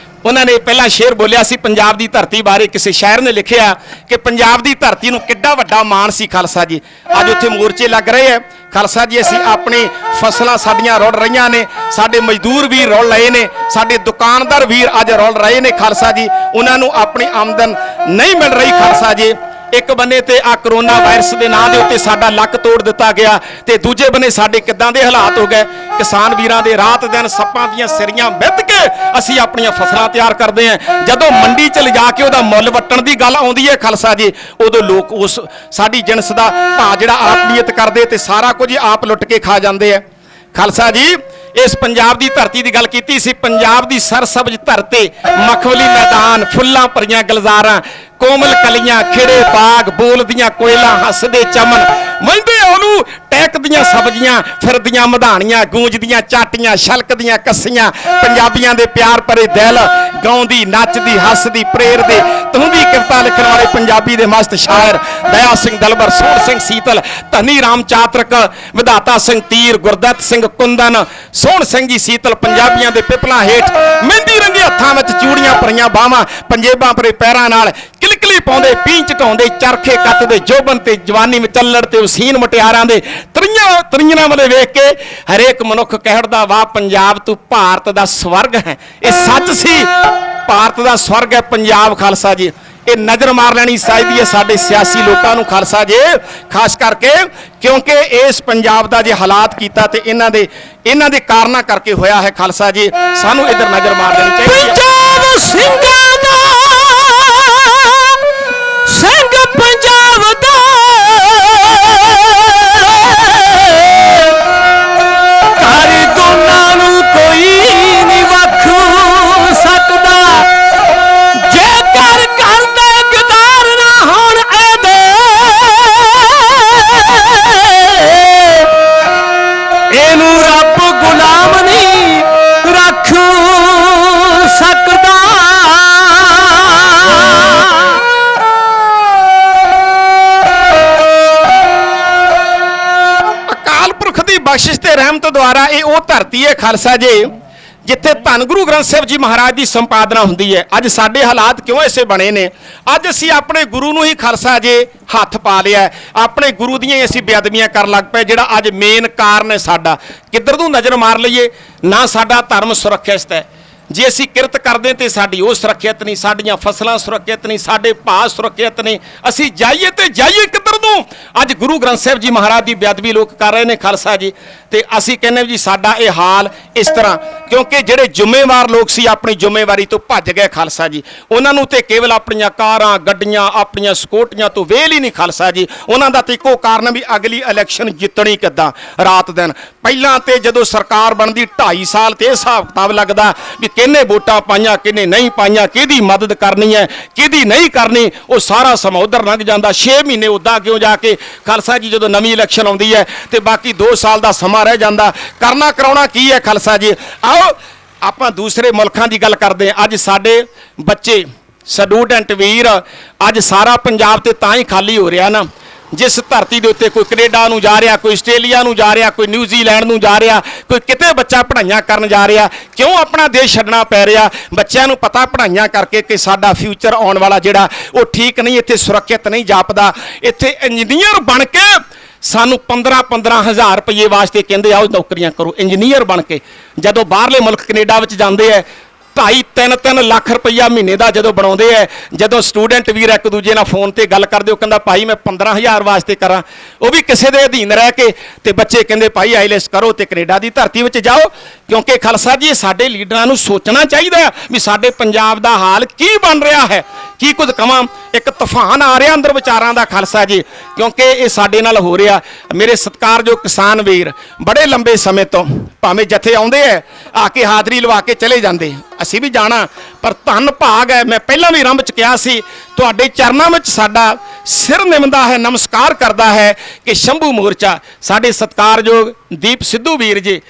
ਉਹਨਾਂ ਨੇ ਪਹਿਲਾ ਸ਼ੇਰ ਬੋਲਿਆ ਸੀ ਪੰਜਾਬ ਦੀ ਧਰਤੀ ਬਾਰੇ। ਕਿਸੇ ਸ਼ਾਇਰ ਨੇ ਲਿਖਿਆ ਕਿ ਪੰਜਾਬ ਦੀ ਧਰਤੀ ਨੂੰ ਕਿੱਡਾ ਵੱਡਾ ਮਾਣ ਸੀ ਖਾਲਸਾ ਜੀ। ਅੱਜ ਉੱਥੇ ਮੋਰਚੇ ਲੱਗ ਰਹੇ ਹੈ ਖਾਲਸਾ ਜੀ, ਅਸੀਂ ਆਪਣੀ ਫਸਲਾਂ ਸਾਡੀਆਂ ਰੁੜ ਰਹੀਆਂ ਨੇ, ਸਾਡੇ ਮਜ਼ਦੂਰ ਵੀਰ ਰੁੜ ਰਹੇ ਨੇ, ਸਾਡੇ ਦੁਕਾਨਦਾਰ ਵੀਰ ਅੱਜ ਰੁੜ ਰਹੇ ਨੇ ਖਾਲਸਾ ਜੀ, ਉਹਨਾਂ ਨੂੰ ਆਪਣੀ ਆਮਦਨ ਨਹੀਂ ਮਿਲ ਰਹੀ ਖਾਲਸਾ ਜੀ। ਇੱਕ ਬੰਨੇ ਤੇ ਆ ਕਰੋਨਾ ਵਾਇਰਸ ਦੇ ਨਾਂ ਦੇ ਉੱਤੇ ਸਾਡਾ ਲੱਕ ਤੋੜ ਦਿੱਤਾ ਗਿਆ, ਤੇ ਦੂਜੇ ਬੰਨੇ ਸਾਡੇ ਕਿੱਦਾਂ ਦੇ ਹਾਲਾਤ ਹੋ ਗਏ। ਕਿਸਾਨ ਵੀਰਾਂ ਦੇ ਰਾਤ ਦਿਨ ਸੱਪਾਂ ਦੀਆਂ ਸਿਰੀਆਂ ਮਿੱਧ ਕੇ ਅਸੀਂ ਆਪਣੀਆਂ ਫਸਲਾਂ ਤਿਆਰ ਕਰਦੇ ਹਾਂ। ਜਦੋਂ ਮੰਡੀ 'ਚ ਲਿਜਾ ਕੇ ਉਹਦਾ ਮੁੱਲ ਵੱਟਣ ਦੀ ਗੱਲ ਆਉਂਦੀ ਹੈ ਖਾਲਸਾ ਜੀ, ਉਦੋਂ ਲੋਕ ਉਸ ਸਾਡੀ ਜਿਣਸ ਦਾ ਭਾਅ ਜਿਹੜਾ ਆਪ ਨੀਅਤ ਕਰਦੇ ਤੇ ਸਾਰਾ ਕੁਝ ਆਪ ਲੁੱਟ ਕੇ ਖਾ ਜਾਂਦੇ ਆ। ਖਾਲਸਾ ਜੀ ਇਸ ਪੰਜਾਬ ਦੀ ਧਰਤੀ ਦੀ ਗੱਲ ਕੀਤੀ ਸੀ। ਪੰਜਾਬ ਦੀ ਸਰਸਬਜ਼ ਧਰਤੀ, ਮਖਮਲੀ ਮੈਦਾਨ, ਫੁੱਲਾਂ ਭਰੀਆਂ ਗੁਲਜ਼ਾਰਾਂ, ਕੋਮਲ ਕਲੀਆਂ, ਖਿੜੇ ਬਾਗ, ਬੋਲਦੀਆਂ ਕੋਇਲਾਂ, ਹੱਸਦੇ ਚਮਨ, ਮਹਿੰਦੇ ਉਹਨੂੰ ਟਹਿਕਦੀਆਂ ਸਬਜ਼ੀਆਂ, ਫਿਰਦੀਆਂ ਮਧਾਣੀਆਂ, ਗੂੰਜਦੀਆਂ ਚਾਟੀਆਂ, ਛਲਕਦੀਆਂ ਕੱਸੀਆਂ, ਪੰਜਾਬੀਆਂ ਦੇ ਪਿਆਰ ਭਰੇ ਦਿਲ, ਗਾਉਂਦੀ ਨੱਚਦੀ ਹੱਸਦੀ ਪ੍ਰੇਰਦੇ ਤੁੰਦੀ ਕਵਿਤਾ ਲਿਖਣ ਵਾਲੇ ਪੰਜਾਬੀ ਦੇ ਮਸਤ ਸ਼ਾਇਰ ਦਇਆ ਸਿੰਘ ਦਲਬਰ, ਸੋਹਣ ਸਿੰਘ ਸੀਤਲ, ਧਨੀ ਰਾਮ ਚਾਤਰਕ, ਵਿਧਾਤਾ ਸਿੰਘ ਤੀਰ, ਗੁਰਦੱਤ ਸਿੰਘ ਕੁੰਦਨ, ਸੋਹਣ ਸਿੰਘ ਜੀ ਸੀਤਲ, ਪੰਜਾਬੀਆਂ ਦੇ ਪਿਪਲਾਂ ਹੇਠ ਮਹਿੰਦੀ ਰੰਗੇ ਹੱਥਾਂ ਵਿੱਚ ਚੂੜੀਆਂ ਭਰੀਆਂ ਬਾਹਾਂ, ਪੰਜੇਬਾਂ ਭਰੇ ਪੈਰਾਂ ਨਾਲ ਕਿਲਕਲੀ ਪਾਉਂਦੇ, ਪੀਂਚ ਢਾਉਂਦੇ, ਚਰਖੇ ਕੱਤਦੇ, ਜੋਬਨ ਤੇ ਜਵਾਨੀ ਵਿੱਚ ਚੱਲੜ ਤੇ ਉਸੀਨ ਮੁਟਿਆਰਾਂ ਦੇ ਤਰੀਆਂ ਵਾਲੇ ਵੇਖ ਕੇ ਹਰੇਕ ਮਨੁੱਖ ਕਹਿੜਦਾ, ਵਾਹ ਪੰਜਾਬ ਤੂੰ ਭਾਰਤ ਦਾ ਸਵਰਗ ਹੈ। ਇਹ ਸੱਚ ਸੀ, ਭਾਰਤ ਦਾ ਸਵਰਗ ਹੈ ਪੰਜਾਬ। ਖਾਲਸਾ ਜੀ ਇਹ ਨਜ਼ਰ ਮਾਰ ਲੈਣੀ ਚਾਹੀਦੀ ਹੈ ਸਾਡੇ ਸਿਆਸੀ ਲੋਕਾਂ ਨੂੰ ਖਾਲਸਾ ਜੀ, ਖਾਸ ਕਰਕੇ ਕਿਉਂਕਿ ਇਸ ਪੰਜਾਬ ਦਾ ਜੇ ਹਾਲਾਤ ਕੀਤਾ ਤੇ ਇਹਨਾਂ ਦੇ ਕਾਰਨਾਂ ਕਰਕੇ ਹੋਇਆ ਹੈ। ਖਾਲਸਾ ਜੀ ਸਾਨੂੰ ਇਧਰ ਨਜ਼ਰ ਮਾਰ ਲੈਣੀ ਚਾਹੀਦੀ ਹੈ। ਪੰਜਾਬ ਸਿੰਘਾਂ ਦਾ ਸਿੰਘ ਪੰਜਾਬ ਦਾ ਘਰ ਦੋਨਾਂ ਨੂੰ ਕੋਈ ਨਹੀਂ ਵੱਖ ਸਕਦਾ, ਜੇਕਰ ਕਰਦੇ ਗਦਾਰ ਨਾ ਹੋਣ ਇਹਦੇ, ਇਹਨੂੰ ਰੱਬ ਗੁਲਾਮ ਨਹੀਂ ਰੱਖ ਸਕਦਾ। ਅਕਾਲ ਪੁਰਖ ਦੀ ਬਖਸ਼ਿਸ਼ ਤੇ ਰਹਿਮਤ ਦੁਆਰਾ ਇਹ ਉਹ ਧਰਤੀ ਹੈ ਖਾਲਸਾ ਜੀ ਜਿੱਥੇ ਧੰਨ ਗੁਰੂ ਗ੍ਰੰਥ ਸਾਹਿਬ ਜੀ ਮਹਾਰਾਜ ਦੀ ਸੰਪਾਦਨਾ ਹੁੰਦੀ ਹੈ। ਅੱਜ ਸਾਡੇ ਹਾਲਾਤ ਕਿਉਂ ਐਸੇ ਬਣੇ ਨੇ? ਅੱਜ ਅਸੀਂ ਆਪਣੇ ਗੁਰੂ ਨੂੰ ਹੀ ਖਾਲਸਾ ਜੀ ਹੱਥ ਪਾ ਲਿਆ, ਆਪਣੇ ਗੁਰੂ ਦੀਆਂ ਹੀ ਅਸੀਂ ਬੇਅਦਬੀਆਂ ਕਰਨ ਲੱਗ ਪਏ, ਜਿਹੜਾ ਅੱਜ ਮੇਨ ਕਾਰਨ ਹੈ ਸਾਡਾ। ਕਿੱਧਰ ਨੂੰ ਨਜ਼ਰ ਮਾਰ ਲਈਏ, ਨਾ ਸਾਡਾ ਧਰਮ ਸੁਰੱਖਿਅਤ ਹੈ। ਜੇ ਅਸੀਂ ਕਿਰਤ ਕਰਦੇ ਤੇ ਸਾਡੀ ਉਹ ਸੁਰੱਖਿਅਤ ਨਹੀਂ, ਸਾਡੀਆਂ ਫਸਲਾਂ ਸੁਰੱਖਿਅਤ ਨਹੀਂ, ਸਾਡੇ ਭਾਅ ਸੁਰੱਖਿਅਤ ਨਹੀਂ। ਅਸੀਂ ਜਾਈਏ ਤੇ ਜਾਈਏ ਕਿੱਧਰ ਨੂੰ? ਅੱਜ ਗੁਰੂ ਗ੍ਰੰਥ ਸਾਹਿਬ ਜੀ ਮਹਾਰਾਜ ਦੀ ਬੇਅਦਬੀ ਲੋਕ ਕਰ ਰਹੇ ਨੇ ਖਾਲਸਾ ਜੀ, ਤੇ ਅਸੀਂ ਕਹਿੰਦੇ ਜੀ ਸਾਡਾ ਇਹ ਹਾਲ ਇਸ ਤਰ੍ਹਾਂ ਕਿਉਂਕਿ ਜਿਹੜੇ ਜ਼ਿੰਮੇਵਾਰ ਲੋਕ ਸੀ ਆਪਣੀ ਜ਼ਿੰਮੇਵਾਰੀ ਤੋਂ ਭੱਜ ਗਏ ਖਾਲਸਾ ਜੀ। ਉਹਨਾਂ ਨੂੰ ਤੇ ਕੇਵਲ ਆਪਣੀਆਂ ਕਾਰਾਂ, ਗੱਡੀਆਂ, ਆਪਣੀਆਂ ਸਕੂਟਰੀਆਂ ਤੋਂ ਵੇਲ ਹੀ ਨਹੀਂ ਖਾਲਸਾ ਜੀ। ਉਹਨਾਂ ਦਾ ਤੇ ਇੱਕੋ ਕਾਰਨ ਵੀ ਅਗਲੀ ਇਲੈਕਸ਼ਨ ਜਿੱਤਣੀ ਕਿੱਦਾਂ ਰਾਤ ਦਿਨ। ਪਹਿਲਾਂ ਤੇ ਜਦੋਂ ਸਰਕਾਰ ਬਣਦੀ 2.5 ਸਾਲ ਤੇ ਹਿਸਾਬ ਕਿਤਾਬ ਲੱਗਦਾ ਵੀ ਕਿਹਨੇ ਵੋਟਾਂ ਪਾਈਆਂ, ਕਿਹਨੇ ਨਹੀਂ ਪਾਈਆਂ, ਕਿਹਦੀ ਮਦਦ ਕਰਨੀ ਹੈ, ਕਿਹਦੀ ਨਹੀਂ ਕਰਨੀ, ਉਹ ਸਾਰਾ ਸਮਾਂ ਉਧਰ ਲੰਘ ਜਾਂਦਾ। 6 ਮਹੀਨੇ ਉੱਦਾਂ ਕਿਉਂ ਜਾ ਕੇ ਖਾਲਸਾ ਜੀ ਜਦੋਂ ਨਵੀਂ ਇਲੈਕਸ਼ਨ ਆਉਂਦੀ ਹੈ ਤੇ ਬਾਕੀ 2 ਸਾਲ ਦਾ ਸਮਾਂ ਰਹਿ ਜਾਂਦਾ। ਕਰਨਾ ਕਰਾਉਣਾ ਕੀ ਹੈ ਖਾਲਸਾ ਜੀ? ਆਓ ਆਪਾਂ ਦੂਸਰੇ ਮੁਲਕਾਂ ਦੀ ਗੱਲ ਕਰਦੇ ਹਾਂ। ਅੱਜ ਸਾਡੇ ਬੱਚੇ ਸਟੂਡੈਂਟ ਵੀਰ, ਅੱਜ ਸਾਰਾ ਪੰਜਾਬ ਤੇ ਤਾਂ ਹੀ ਖਾਲੀ ਹੋ ਰਿਹਾ ਨਾ, ਜਿਸ ਧਰਤੀ ਦੇ ਉੱਤੇ ਕੋਈ ਕੈਨੇਡਾ ਨੂੰ ਜਾ ਰਿਹਾ, ਕੋਈ ਆਸਟ੍ਰੇਲੀਆ ਨੂੰ ਜਾ ਰਿਹਾ, ਕੋਈ ਨਿਊਜ਼ੀਲੈਂਡ ਨੂੰ ਜਾ ਰਿਹਾ, ਕੋਈ ਕਿਤੇ ਬੱਚਾ ਪੜ੍ਹਾਈਆਂ ਕਰਨ ਜਾ ਰਿਹਾ। ਕਿਉਂ ਆਪਣਾ ਦੇਸ਼ ਛੱਡਣਾ ਪੈ ਰਿਹਾ? ਬੱਚਿਆਂ ਨੂੰ ਪਤਾ ਪੜ੍ਹਾਈਆਂ ਕਰਕੇ ਕਿ ਸਾਡਾ ਫਿਊਚਰ ਆਉਣ ਵਾਲਾ ਜਿਹੜਾ ਉਹ ਠੀਕ ਨਹੀਂ, ਇੱਥੇ ਸੁਰੱਖਿਅਤ ਨਹੀਂ ਜਾਪਦਾ। ਇੱਥੇ ਇੰਜੀਨੀਅਰ ਬਣ ਕੇ ਸਾਨੂੰ 15-15 ਹਜ਼ਾਰ ਰੁਪਏ ਵਾਸਤੇ ਕਹਿੰਦੇ ਆਓ ਨੌਕਰੀਆਂ ਕਰੋ ਇੰਜੀਨੀਅਰ ਬਣ ਕੇ। ਜਦੋਂ ਬਾਹਰਲੇ ਮੁਲਕ ਕੈਨੇਡਾ ਵਿੱਚ ਜਾਂਦੇ ਆ 2.5-3 ਲੱਖ ਰੁਪਈਆ ਮਹੀਨੇ ਦਾ ਜਦੋਂ ਬਣਾਉਂਦੇ ਐ, ਜਦੋਂ ਸਟੂਡੈਂਟ ਵੀਰ ਇੱਕ ਦੂਜੇ ਨਾਲ ਫੋਨ ਤੇ ਗੱਲ ਕਰਦੇ, ਉਹ ਕਹਿੰਦਾ ਭਾਈ ਮੈਂ 15,000 ਵਾਸਤੇ ਕਰਾਂ, ਉਹ ਵੀ ਕਿਸੇ ਦੇ ਅਧੀਨ ਰਹਿ ਕੇ। ਤੇ ਬੱਚੇ ਕਹਿੰਦੇ ਭਾਈ ਆਈਲੈਸ ਕਰੋ ਤੇ ਕੈਨੇਡਾ ਦੀ ਧਰਤੀ ਵਿੱਚ ਜਾਓ। ਕਿਉਂਕਿ ਖਾਲਸਾ ਜੀ ਸਾਡੇ ਲੀਡਰਾਂ ਨੂੰ ਸੋਚਣਾ ਚਾਹੀਦਾ ਵੀ ਸਾਡੇ ਪੰਜਾਬ ਦਾ ਹਾਲ ਕੀ ਬਣ ਰਿਹਾ ਹੈ। ਕੀ ਕੁਝ ਕਵਾਂ, ਇੱਕ ਤੂਫਾਨ ਆ ਰਿਹਾ ਅੰਦਰ ਵਿਚਾਰਾਂ ਦਾ ਖਾਲਸਾ ਜੀ, ਕਿਉਂਕਿ ਇਹ ਸਾਡੇ ਨਾਲ ਹੋ ਰਿਹਾ। ਮੇਰੇ ਸਤਿਕਾਰਯੋਗ ਕਿਸਾਨ ਵੀਰ ਬੜੇ ਲੰਬੇ ਸਮੇਂ ਤੋਂ ਭਾਵੇਂ ਜਥੇ ਆਉਂਦੇ ਐ, ਆ ਕੇ ਹਾਜ਼ਰੀ ਲਵਾ ਕੇ ਚਲੇ ਜਾਂਦੇ, ਅਸੀਂ ਵੀ ਜਾਣਾ, ਪਰ ਧੰਨ ਭਾਗ ਹੈ। ਮੈਂ ਪਹਿਲਾਂ ਵੀ ਆਰੰਭ ਚ ਕਿਹਾ ਸੀ, ਤੁਹਾਡੇ ਚਰਨਾਂ ਵਿੱਚ ਸਾਡਾ ਸਿਰ ਨਿਮਦਾ ਹੈ, ਨਮਸਕਾਰ ਕਰਦਾ ਹੈ ਕਿ ਸ਼ੰਭੂ ਮੋਰਚਾ ਸਾਡੇ ਸਤਿਕਾਰਯੋਗ ਦੀਪ ਸਿੱਧੂ ਵੀਰ ਜੀ,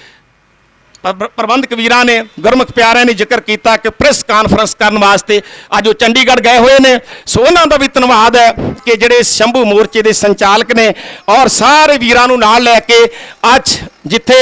ਪ੍ਰਬੰਧਕ ਵੀਰਾਂ ਨੇ, ਗੁਰਮੁਖ ਪਿਆਰਿਆਂ ਨੇ ਜ਼ਿਕਰ ਕੀਤਾ ਕਿ ਪ੍ਰੈਸ ਕਾਨਫਰੰਸ ਕਰਨ ਵਾਸਤੇ ਅੱਜ ਉਹ ਚੰਡੀਗੜ੍ਹ ਗਏ ਹੋਏ ਨੇ। ਸੋ ਉਹਨਾਂ ਦਾ ਵੀ ਧੰਨਵਾਦ ਹੈ ਕਿ ਜਿਹੜੇ ਸ਼ੰਭੂ ਮੋਰਚੇ ਦੇ ਸੰਚਾਲਕ ਨੇ ਔਰ ਸਾਰੇ ਵੀਰਾਂ ਨੂੰ ਨਾਲ ਲੈ ਕੇ ਅੱਜ ਜਿੱਥੇ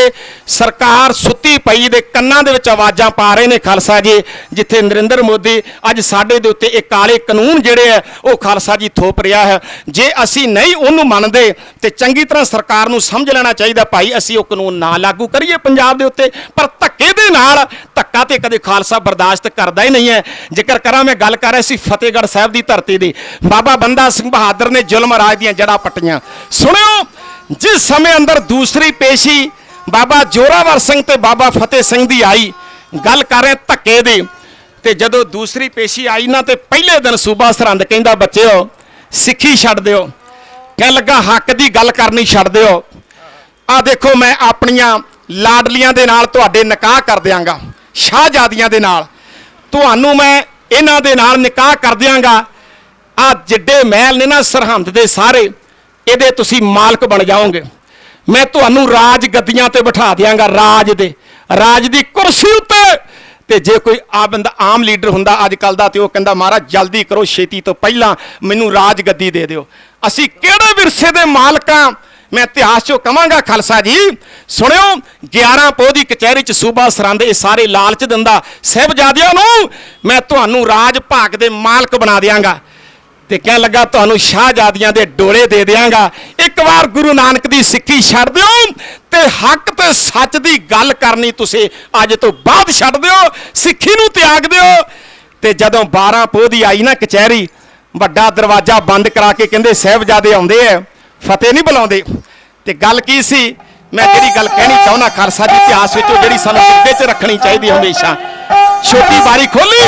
ਸਰਕਾਰ ਸੁੱਤੀ ਪਈ ਦੇ ਕੰਨਾਂ ਦੇ ਵਿੱਚ ਆਵਾਜ਼ਾਂ ਪਾ ਰਹੇ ਨੇ ਖਾਲਸਾ ਜੀ, ਜਿੱਥੇ ਨਰਿੰਦਰ ਮੋਦੀ ਅੱਜ ਸਾਡੇ ਦੇ ਉੱਤੇ ਇਹ ਕਾਲੇ ਕਾਨੂੰਨ ਜਿਹੜੇ ਹੈ ਉਹ ਖਾਲਸਾ ਜੀ ਥੋਪ ਰਿਹਾ ਹੈ। ਜੇ ਅਸੀਂ ਨਹੀਂ ਉਹਨੂੰ ਮੰਨਦੇ ਤੇ ਚੰਗੀ ਤਰ੍ਹਾਂ ਸਰਕਾਰ ਨੂੰ ਸਮਝ ਲੈਣਾ ਚਾਹੀਦਾ ਭਾਈ ਅਸੀਂ ਉਹ ਕਾਨੂੰਨ ਨਾ ਲਾਗੂ ਕਰੀਏ ਪੰਜਾਬ ਦੇ ਉੱਤੇ। ਪਰ ਧੱਕੇ ਦੇ ਨਾਲ ਧੱਕਾ ਤੇ ਕਦੇ ਖਾਲਸਾ ਬਰਦਾਸ਼ਤ ਕਰਦਾ ਹੀ ਨਹੀਂ ਹੈ। ਜ਼ਿਕਰ ਕਰਾਂ, ਮੈਂ ਗੱਲ ਕਰ ਰਿਹਾ ਸੀ ਫਤਿਹਗੜ੍ਹ ਸਾਹਿਬ ਦੀ ਧਰਤੀ ਦੀ। ਬਾਬਾ ਬੰਦਾ ਸਿੰਘ ਬਹਾਦਰ ਨੇ ਜ਼ੁਲਮ ਰਾਜ ਦੀਆਂ ਜੜ੍ਹਾਂ ਪੱਟੀਆਂ। ਸੁਣਿਓ, ਜਿਸ ਸਮੇਂ ਅੰਦਰ ਦੂਸਰੀ ਪੇਸ਼ੀ ਬਾਬਾ ਜ਼ੋਰਾਵਰ ਸਿੰਘ ਤੇ ਬਾਬਾ ਫਤਿਹ ਸਿੰਘ ਦੀ ਆਈ, ਗੱਲ ਕਰ ਰਹੇ ਧੱਕੇ ਦੀ, ਤੇ ਜਦੋਂ ਦੂਸਰੀ ਪੇਸ਼ੀ ਆਈ ਨਾ ਤੇ ਪਹਿਲੇ ਦਿਨ ਸੂਬਾ ਸਰਹੰਦ ਕਹਿੰਦਾ ਬੱਚਿਓ ਸਿੱਖੀ ਛੱਡ ਦਿਓ। ਕਹਿਣ ਲੱਗਾ ਹੱਕ ਦੀ ਗੱਲ ਕਰਨੀ ਛੱਡ ਦਿਓ। ਆ ਦੇਖੋ ਮੈਂ ਆਪਣੀਆਂ ਲਾਡਲੀਆਂ ਦੇ ਨਾਲ ਤੁਹਾਡੇ ਨਿਕਾਹ ਕਰ ਦਿਆਂਗਾ, ਸ਼ਾਹਜ਼ਾਦੀਆਂ ਦੇ ਨਾਲ ਤੁਹਾਨੂੰ ਮੈਂ ਇਹਨਾਂ ਦੇ ਨਾਲ ਨਿਕਾਹ ਕਰ ਦਿਆਂਗਾ। ਆ ਜਿੱਡੇ ਮਹਿਲ ਨੇ ਨਾ ਸਰਹੰਦ ਦੇ ਸਾਰੇ, ਇਹਦੇ ਤੁਸੀਂ ਮਾਲਕ ਬਣ ਜਾਓਗੇ। ਮੈਂ ਤੁਹਾਨੂੰ ਰਾਜ ਗੱਦੀਆਂ ਤੇ ਬਿਠਾ ਦਿਆਂਗਾ, ਰਾਜ ਦੀ ਕੁਰਸੀ ਉੱਤੇ। ਤੇ ਜੇ ਕੋਈ ਆਮ ਲੀਡਰ ਹੁੰਦਾ ਅੱਜ ਕੱਲ ਦਾ, ਤੇ ਉਹ ਕਹਿੰਦਾ ਮਹਾਰਾਜ ਜਲਦੀ ਕਰੋ, ਛੇਤੀ ਤੋਂ ਪਹਿਲਾਂ ਮੈਨੂੰ ਰਾਜ ਗੱਦੀ ਦੇ ਦਿਓ। ਅਸੀਂ ਕਿਹੜੇ ਵਿਰਸੇ ਦੇ ਮਾਲਕਾਂ, ਮੈਂ ਇਤਿਹਾਸ ਚੋਂ ਕਵਾਂਗਾ ਖਾਲਸਾ ਜੀ। ਸੁਣਿਓ, 11 ਪੋਹ ਦੀ ਕਚਹਿਰੀ 'ਚ ਸੂਬਾ ਸਰਹੰਦ ਇਹ ਸਾਰੇ ਲਾਲਚ ਦਿੰਦਾ ਸਾਹਿਬਜ਼ਾਦਿਆਂ ਨੂੰ, ਮੈਂ ਤੁਹਾਨੂੰ ਰਾਜ ਭਾਗ ਦੇ ਮਾਲਕ ਬਣਾ ਦਿਆਂਗਾ। ਤੇ ਕਹਿਣ ਲੱਗਾ ਤੁਹਾਨੂੰ ਸ਼ਾਹਜ਼ਾਦੀਆਂ ਦੇ ਡੋਲੇ ਦੇ ਦਿਆਂਗਾ। ਇੱਕ ਵਾਰ ਗੁਰੂ ਨਾਨਕ ਦੀ ਸਿੱਖੀ ਛੱਡ ਦਿਓ ਤੇ ਹੱਕ ਤੇ ਸੱਚ ਦੀ ਗੱਲ ਕਰਨੀ ਤੁਸੀਂ ਅੱਜ ਤੋਂ ਬਾਅਦ ਛੱਡ ਦਿਓ, ਸਿੱਖੀ ਨੂੰ ਤਿਆਗ ਦਿਓ। ਤੇ ਜਦੋਂ 12 ਪੋਹ ਦੀ ਆਈ ਨਾ ਕਚਹਿਰੀ, ਵੱਡਾ ਦਰਵਾਜ਼ਾ ਬੰਦ ਕਰਾ ਕੇ ਕਹਿੰਦੇ ਸਾਹਿਬਜ਼ਾਦੇ ਆਉਂਦੇ ਆ, ਫਤਿਹ ਨਹੀਂ ਬੁਲਾਉਂਦੇ। ਤੇ ਗੱਲ ਕੀ ਸੀ, ਮੈਂ ਜਿਹੜੀ ਗੱਲ ਕਹਿਣੀ ਚਾਹੁੰਦਾ ਖਾਲਸਾ ਜੀ ਇਤਿਹਾਸ ਵਿੱਚੋਂ, ਜਿਹੜੀ ਸਾਨੂੰ ਦਿਲ 'ਚ ਰੱਖਣੀ ਚਾਹੀਦੀ ਹਮੇਸ਼ਾ। ਛੋਟੀ ਬਾਰੀ ਖੋਲੀ,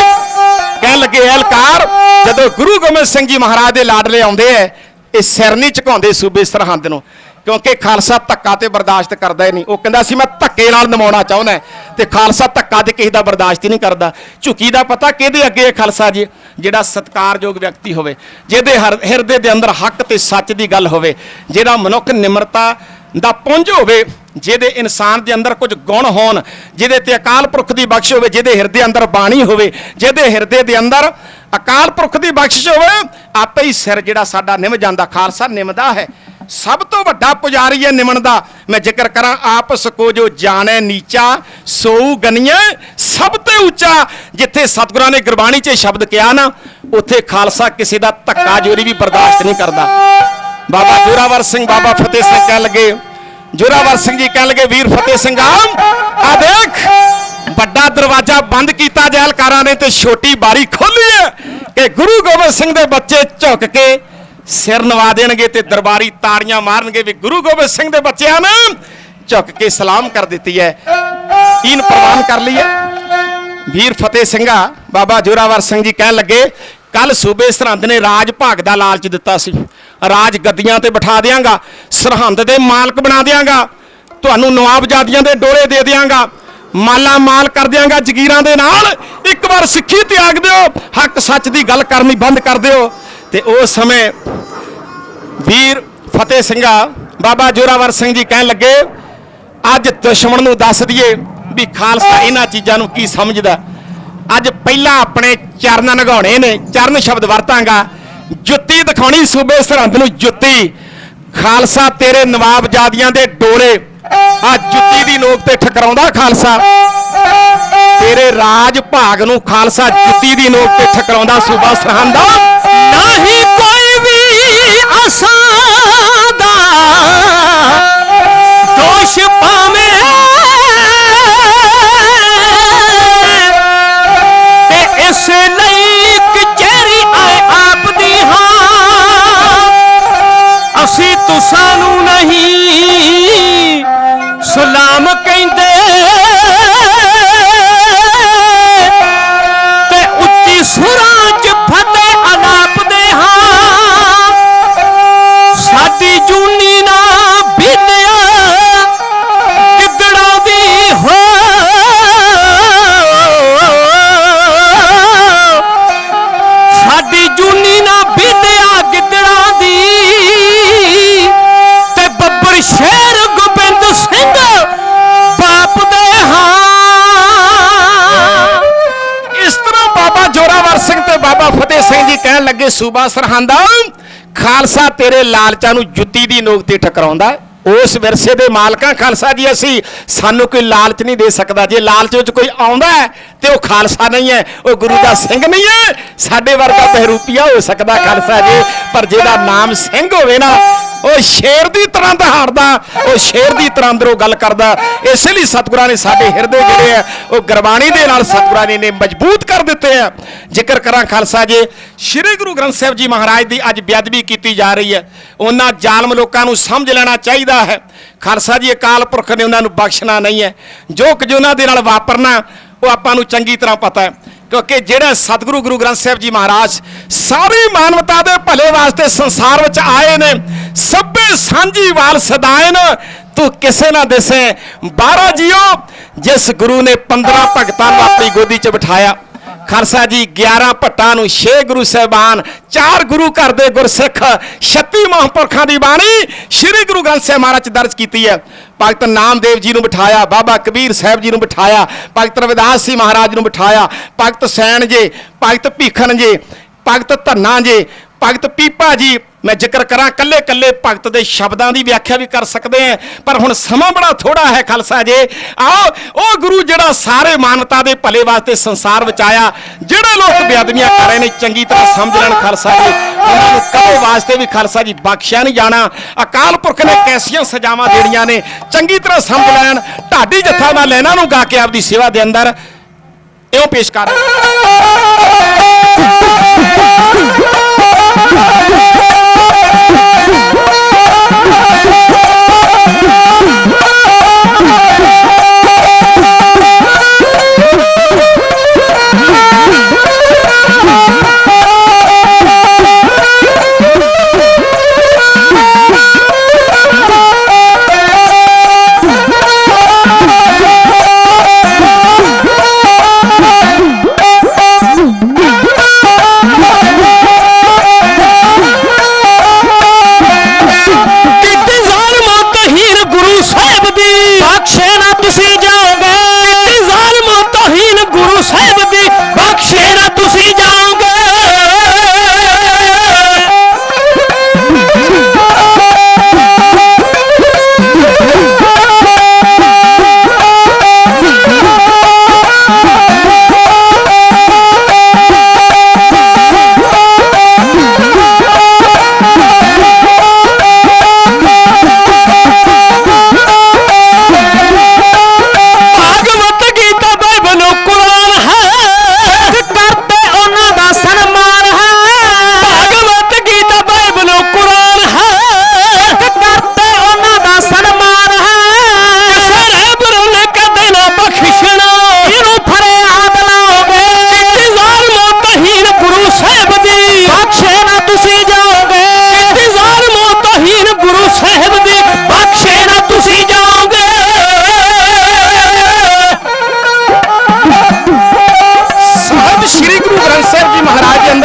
ਕਹਿਣ ਲੱਗੇ ਐਲਕਾਰ, ਜਦੋਂ ਗੁਰੂ ਗੋਬਿੰਦ ਸਿੰਘ ਜੀ ਮਹਾਰਾਜ ਦੇ ਲਾਡਲੇ ਆਉਂਦੇ ਐ, ਇਹ ਸਿਰ ਨਹੀਂ ਝੁਕਾਉਂਦੇ ਸੂਬੇ ਸਰਹੰਦ ਨੂੰ, ਕਿਉਂਕਿ ਖਾਲਸਾ ਧੱਕਾ ਤੇ ਬਰਦਾਸ਼ਤ ਕਰਦਾ ਹੀ ਨਹੀਂ। ਉਹ ਕਹਿੰਦਾ ਸੀ ਮੈਂ ਧੱਕੇ ਨਾਲ ਨਿਭਾਉਣਾ ਚਾਹੁੰਦਾ, ਤੇ ਖਾਲਸਾ ਧੱਕਾ ਤੇ ਕਿਸੇ ਦਾ ਬਰਦਾਸ਼ਤ ਹੀ ਨਹੀਂ ਕਰਦਾ। ਝੁਕੀ ਦਾ ਪਤਾ ਕਿਹਦੇ ਅੱਗੇ ਹੈ ਖਾਲਸਾ ਜੀ? ਜਿਹੜਾ ਸਤਿਕਾਰਯੋਗ ਵਿਅਕਤੀ ਹੋਵੇ, ਜਿਹਦੇ ਹਿਰਦੇ ਦੇ ਅੰਦਰ ਹੱਕ ਤੇ ਸੱਚ ਦੀ ਗੱਲ ਹੋਵੇ, ਜਿਹੜਾ ਮਨੁੱਖ ਨਿਮਰਤਾ ਦਾ ਪੁੰਜ ਹੋਵੇ, ਜਿਹਦੇ ਇਨਸਾਨ ਦੇ ਅੰਦਰ ਕੁਝ ਗੁਣ ਹੋਣ, ਜਿਹਦੇ ਤੇ ਅਕਾਲ ਪੁਰਖ ਦੀ ਬਖਸ਼ ਹੋਵੇ, ਜਿਹਦੇ ਹਿਰਦੇ ਅੰਦਰ ਬਾਣੀ ਹੋਵੇ, ਜਿਹਦੇ ਹਿਰਦੇ ਦੇ ਅੰਦਰ ਅਕਾਲ ਪੁਰਖ ਦੀ ਬਖਸ਼ਿਸ਼ ਹੋਵੇ, ਆਪੇ ਹੀ ਸਿਰ ਜਿਹੜਾ ਸਾਡਾ ਨਿਮ ਜਾਂਦਾ। ਖਾਲਸਾ ਨਿਮਦਾ ਹੈ, ਸਭ ਤੋਂ ਵੱਡਾ ਪੁਜਾਰੀ ਹੈ ਨਿਮਣ ਦਾ। ਮੈਂ ਜ਼ਿਕਰ ਕਰਾਂ, ਆਪਸ ਕੋ ਜੋ ਜਾਣੇ ਨੀਚਾ ਸੋਊ ਗਨੀਏ ਸਭ ਤੇ ਉੱਚਾ। ਜਿੱਥੇ ਸਤਿਗੁਰਾਂ ਨੇ ਗੁਰਬਾਣੀ 'ਚ ਸ਼ਬਦ ਕਿਹਾ ਨਾ, ਉੱਥੇ ਖਾਲਸਾ ਕਿਸੇ ਦਾ ਧੱਕਾ ਜੋਰੀ ਵੀ ਬਰਦਾਸ਼ਤ ਨਹੀਂ ਕਰਦਾ। ਬਾਬਾ ਜ਼ੋਰਾਵਰ ਸਿੰਘ, ਬਾਬਾ ਫਤਿਹ ਸਿੰਘ ਕਹਿਣ ਲੱਗੇ, ਜ਼ੋਰਾਵਰ ਸਿੰਘ ਜੀ ਕਹਿਣ ਲੱਗੇ ਵੀਰ ਫਤਿਹ ਸਿੰਘ ਆ ਦੇਖ, ਵੱਡਾ ਦਰਵਾਜ਼ਾ ਬੰਦ ਕੀਤਾ ਜੈਲਕਾਰਾਂ ਨੇ ਤੇ ਛੋਟੀ ਬਾਰੀ ਖੋਲੀ ਹੈ ਕਿ ਗੁਰੂ ਗੋਬਿੰਦ ਸਿੰਘ ਦੇ ਬੱਚੇ ਝੁਕ ਕੇ ਸਿਰ ਨਵਾ ਦੇਣਗੇ ਤੇ ਦਰਬਾਰੀ ਤਾੜੀਆਂ ਮਾਰਨਗੇ ਵੀ ਗੁਰੂ ਗੋਬਿੰਦ ਸਿੰਘ ਦੇ ਬੱਚਿਆਂ ਨੇ ਝੁਕ ਕੇ ਸਲਾਮ ਕਰ ਦਿੱਤੀ ਹੈ, ਈਨ ਪ੍ਰਵਾਨ ਕਰ ਲਈ ਹੈ। ਵੀਰ ਫਤਿਹ ਸਿੰਘਾ ਬਾਬਾ ਜ਼ੋਰਾਵਰ ਸਿੰਘ ਜੀ ਕਹਿਣ ਲੱਗੇ, ਕੱਲ ਸੂਬੇ ਸਰਹੰਦ ਨੇ ਰਾਜ ਭਾਗ ਦਾ ਲਾਲਚ ਦਿੱਤਾ ਸੀ, ਰਾਜ ਗੱਦੀਆਂ ਤੇ ਬਿਠਾ ਦਿਆਂਗਾ, ਸਰਹੰਦ ਦੇ ਮਾਲਕ ਬਣਾ ਦਿਆਂਗਾ, ਤੁਹਾਨੂੰ ਨਵਾਬਜ਼ਾਦੀਆਂ ਦੇ ਡੋਲੇ ਦੇ ਦਿਆਂਗਾ, ਮਾਲਾ ਮਾਲ ਕਰ ਦਿਆਂਗਾ ਜ਼ਗੀਰਾਂ ਦੇ ਨਾਲ। ਇੱਕ ਵਾਰ ਸਿੱਖੀ ਤਿਆਗ ਦਿਓ, ਹੱਕ ਸੱਚ ਦੀ ਗੱਲ ਕਰਨੀ ਬੰਦ ਕਰ ਦਿਓ। ਤੇ ਉਸ ਸਮੇਂ ਵੀਰ ਫਤਿਹ ਸਿੰਘਾ ਬਾਬਾ ਜ਼ੋਰਾਵਰ ਸਿੰਘ ਜੀ ਕਹਿਣ ਲੱਗੇ, ਅੱਜ ਦੁਸ਼ਮਣ ਨੂੰ ਦੱਸ ਦਈਏ ਵੀ ਖਾਲਸਾ ਇਹਨਾਂ ਚੀਜ਼ਾਂ ਨੂੰ ਕੀ ਸਮਝਦਾ। ਅੱਜ ਪਹਿਲਾਂ ਆਪਣੇ ਚਰਨ ਨਗਾਉਣੇ ਨੇ, ਚਰਨ ਸ਼ਬਦ ਵਰਤਾਂਗਾ, ਜੁੱਤੀ ਦਿਖਾਉਣੀ ਸੂਬੇ ਸਰਹੰਦ ਨੂੰ, ਜੁੱਤੀ। ਖਾਲਸਾ ਤੇਰੇ ਨਵਾਬਜ਼ਾਦੀਆਂ ਦੇ ਡੋਲੇ ਆ ਜੁੱਤੀ ਦੀ ਨੋਕ ਤੇ ਠਕਰਾਉਂਦਾ ਖਾਲਸਾ, ਤੇਰੇ ਰਾਜ ਭਾਗ ਨੂੰ ਖਾਲਸਾ ਜੁੱਤੀ ਦੀ ਨੋਕ ਤੇ ਠਕਰਾਉਂਦਾ ਸੂਬਾ ਸਰਹੰਦ ਦਾ। ਨਹੀਂ ਕੋਈ ਵੀ ਅਸਾਂ ਦਾ ਦੋਸ਼ ਪਾਵੇਂ ਤੇ ਇਸ ਲਈ ਕਚਹਿਰੀ ਆਏ ਆਪ ਦੀ ਹਾਂ, ਅਸੀਂ ਤੁਸਾਂ ਨੂੰ ਨਹੀਂ ਸਲਾਮ ਕਹਿੰਦੇ ਤੇ ਉੱਚੀ ਸੁਰਾਂ 'ਚ ਫਤਿਹ ਅਲਾਪਦੇ ਹਾਂ। ਸਾਡੀ ਜੂਨੀ ਨਾ ਬੀਤਿਆ ਗਿੱਦੜਾਂ ਦੀ ਹੋ, ਸਾਡੀ ਜੂਨੀ ਨਾ ਬੀਤਿਆ ਗਿੱਦੜਾਂ ਦੀ ਤੇ ਬੱਬਰ ਸ਼ੇਰ ਗੋਬਿੰਦ ਸਿੰਘ ਬਾਪ ਦੇ ਹਾਂ। ਇਸ ਤਰ੍ਹਾਂ ਬਾਬਾ ਜ਼ੋਰਾਵਰ ਸਿੰਘ ਤੇ ਬਾਬਾ ਫਤਿਹ ਸਿੰਘ ਜੀ ਕਹਿਣ ਲੱਗੇ, ਸੂਬਾ ਸਰਹੰਦ ਖਾਲਸਾ ਤੇਰੇ ਲਾਲਚਾਂ ਨੂੰ ਜੁੱਤੀ ਦੀ ਨੋਕ ਤੇ ਠਕਰਾਉਂਦਾ। ਉਸ ਵਿਰਸੇ ਦੇ ਮਾਲਕਾਂ ਖਾਲਸਾ ਜੀ ਅਸੀਂ, ਸਾਨੂੰ ਕੋਈ ਲਾਲਚ ਨਹੀਂ ਦੇ ਸਕਦਾ। ਜੇ ਲਾਲਚ ਵਿੱਚ ਕੋਈ ਆਉਂਦਾ ਹੈ ਤੇ ਉਹ ਖਾਲਸਾ ਨਹੀਂ ਹੈ, ਉਹ ਗੁਰੂ ਦਾ ਸਿੰਘ ਨਹੀਂ ਹੈ। ਸਾਡੇ ਵਰਗਾ ਬਹਿਰੂਪੀਆ ਹੋ ਸਕਦਾ ਖਾਲਸਾ ਜੀ, ਪਰ ਜਿਹਦਾ ਨਾਮ ਸਿੰਘ ਹੋਵੇ ਨਾ, ਉਹ ਸ਼ੇਰ ਦੀ ਤਰ੍ਹਾਂ ਦਹਾੜਦਾ, ਉਹ ਸ਼ੇਰ ਦੀ ਤਰ੍ਹਾਂ ਅੰਦਰੋਂ ਗੱਲ ਕਰਦਾ। ਇਸੇ ਲਈ ਸਤਿਗੁਰਾਂ ਨੇ ਸਾਡੇ ਹਿਰਦੇ ਜਿਹੜੇ ਆ ਉਹ ਗੁਰਬਾਣੀ ਦੇ ਨਾਲ ਸਤਿਗੁਰਾਂ ਨੇ ਮਜ਼ਬੂਤ ਕਰ ਦਿੱਤੇ ਆ। ਜ਼ਿਕਰ ਕਰਾਂ ਖਾਲਸਾ ਜੀ, ਸ੍ਰੀ ਗੁਰੂ ਗ੍ਰੰਥ ਸਾਹਿਬ ਜੀ ਮਹਾਰਾਜ ਦੀ ਅੱਜ ਬੇਅਦਬੀ ਕੀਤੀ ਜਾ ਰਹੀ ਹੈ। ਉਹਨਾਂ ਜ਼ਾਲਮ ਲੋਕਾਂ ਨੂੰ ਸਮਝ ਲੈਣਾ ਚਾਹੀਦਾ ਹੈ ਖਾਲਸਾ ਜੀ, ਅਕਾਲ ਪੁਰਖ ਨੇ ਉਹਨਾਂ ਨੂੰ ਬਖਸ਼ਣਾ ਨਹੀਂ ਹੈ। ਜੋ ਕੁਝ ਉਹਨਾਂ ਦੇ ਨਾਲ ਵਾਪਰਨਾ ਉਹ ਆਪਾਂ ਨੂੰ ਚੰਗੀ ਤਰ੍ਹਾਂ ਪਤਾ ਹੈ, ਕਿਉਂਕਿ ਜਿਹੜੇ ਸਤਿਗੁਰੂ ਗੁਰੂ ਗ੍ਰੰਥ ਸਾਹਿਬ ਜੀ ਮਹਾਰਾਜ ਸਾਰੀ ਮਾਨਵਤਾ ਦੇ ਭਲੇ ਵਾਸਤੇ ਸੰਸਾਰ ਵਿੱਚ ਆਏ ਨੇ। ਸਭੇ ਸਾਂਝੀ ਵਾਲ ਸਦਾਇਨ ਤੂੰ ਕਿਸੇ ਨਾ ਦਿਸੇ 12 ਜੀਓ। ਜਿਸ ਗੁਰੂ ਨੇ 15 ਭਗਤਾਂ ਨੂੰ ਆਪਣੀ ਗੋਦੀ 'ਚ ਬਿਠਾਇਆ ਖਾਲਸਾ ਜੀ, 11 ਭੱਟਾਂ ਨੂੰ 6 ਗੁਰੂ ਸਾਹਿਬਾਨ, 4 ਗੁਰੂ ਘਰ ਦੇ ਗੁਰਸਿੱਖ, 36 ਮਹਾਂਪੁਰਖਾਂ ਦੀ ਬਾਣੀ ਸ੍ਰੀ ਗੁਰੂ ਗ੍ਰੰਥ ਸਾਹਿਬ ਮਹਾਰਾਜ 'ਚ ਦਰਜ ਕੀਤੀ ਹੈ। ਭਗਤ ਨਾਮਦੇਵ ਜੀ ਨੂੰ ਬਿਠਾਇਆ, ਬਾਬਾ ਕਬੀਰ ਸਾਹਿਬ ਜੀ ਨੂੰ ਬਿਠਾਇਆ, ਭਗਤ ਰਵਿਦਾਸ ਜੀ ਮਹਾਰਾਜ ਨੂੰ ਬਿਠਾਇਆ, ਭਗਤ ਸੈਣ ਜੀ, ਭਗਤ ਭੀਖਨ ਜੀ, ਭਗਤ ਧੰਨਾ ਜੀ, ਭਗਤ ਪੀਪਾ ਜੀ। ਮੈਂ ਜ਼ਿਕਰ ਕਰਾਂ ਕੱਲੇ ਕੱਲੇ ਭਗਤ ਦੇ ਸ਼ਬਦਾਂ ਦੀ ਵਿਆਖਿਆ ਵੀ ਕਰ ਸਕਦੇ ਹਾਂ, ਪਰ ਹੁਣ ਸਮਾਂ ਬੜਾ ਥੋੜਾ ਹੈ ਖਾਲਸਾ ਜੀ। ਆਓ ਉਹ ਗੁਰੂ ਜਿਹੜਾ ਸਾਰੇ ਮਾਨਵਤਾ ਦੇ ਭਲੇ ਵਾਸਤੇ ਸੰਸਾਰ ਵਿੱਚ ਆਇਆ, ਜਿਹੜੇ ਲੋਕ ਬੇਅਦਬੀਆਂ ਕਰ ਰਹੇ ਨੇ ਚੰਗੀ ਤਰ੍ਹਾਂ ਸਮਝ ਲੈਣ ਖਾਲਸਾ ਜੀ। ਉਹਨਾਂ ਨੂੰ ਕਦੇ ਵਾਸਤੇ ਵੀ ਖਾਲਸਾ ਜੀ ਬਖਸ਼ਿਆ ਨਹੀਂ ਜਾਣਾ। ਅਕਾਲ ਪੁਰਖ ਨੇ ਕੈਸੀਆਂ ਸਜ਼ਾਵਾਂ ਦੇਣੀਆਂ ਨੇ ਚੰਗੀ ਤਰ੍ਹਾਂ ਸਮਝ ਲੈਣ। ਢਾਡੀ ਜੱਥਾ ਦਾ ਲੈਣਾ ਨੂੰ ਗਾ ਕੇ ਆਪਦੀ ਸੇਵਾ ਦੇ ਅੰਦਰ ਇਉਂ ਪੇਸ਼ ਕਰ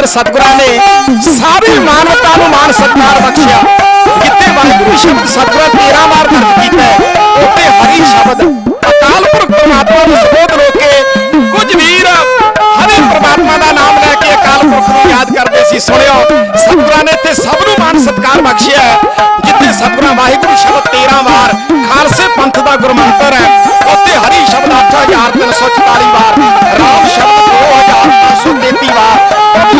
ਸਤਿਗੁਰਾਂ ਨੇ ਸਾਰੀ ਮਾਨਵਤਾ ਨੂੰ ਮਾਨ ਸਤਿਕਾਰ ਬਖਸ਼ਿਆ। ਜਿੱਥੇ ਵਾਹਿਗੁਰੂ ਸ਼ਬਦ ਸਤਿਗੁਰਾਂ 13 ਵਾਰ ਦਰਜ ਕੀਤਾ ਉੱਥੇ ਹਰੀ ਸ਼ਬਦ ਅਕਾਲ ਪੁਰਖ ਪਰਮਾਤਮਾ ਨੂੰ ਸੰਬੋਧ ਹੋ ਕੇ ਕੁਝ ਵੀਰ ਹਰੀ ਪਰਮਾਤਮਾ ਦਾ ਨਾਮ ਲੈ ਕੇ ਅਕਾਲ ਪੁਰਖ ਨੂੰ ਯਾਦ ਕਰਦੇ ਸੀ। ਸੁਣਿਓ ਸਤਿਗੁਰਾਂ ਨੇ ਇੱਥੇ ਸਭ ਨੂੰ ਮਾਨ ਸਤਿਕਾਰ ਬਖਸ਼ਿਆ। ਜਿੱਥੇ ਸਤਿਗੁਰਾਂ ਵਾਹਿਗੁਰੂ ਸ਼ਬਦ 13 ਵਾਰ ਖਾਲਸੇ ਪੰਥ ਦਾ ਗੁਰਮੰਤਰ ਹੈ, ਉੱਥੇ ਹਰੀ ਸ਼ਬਦ 8344 ਵਾਰ, ਰਾਮ ਸ਼ਬਦ 2333 ਵਾਰ,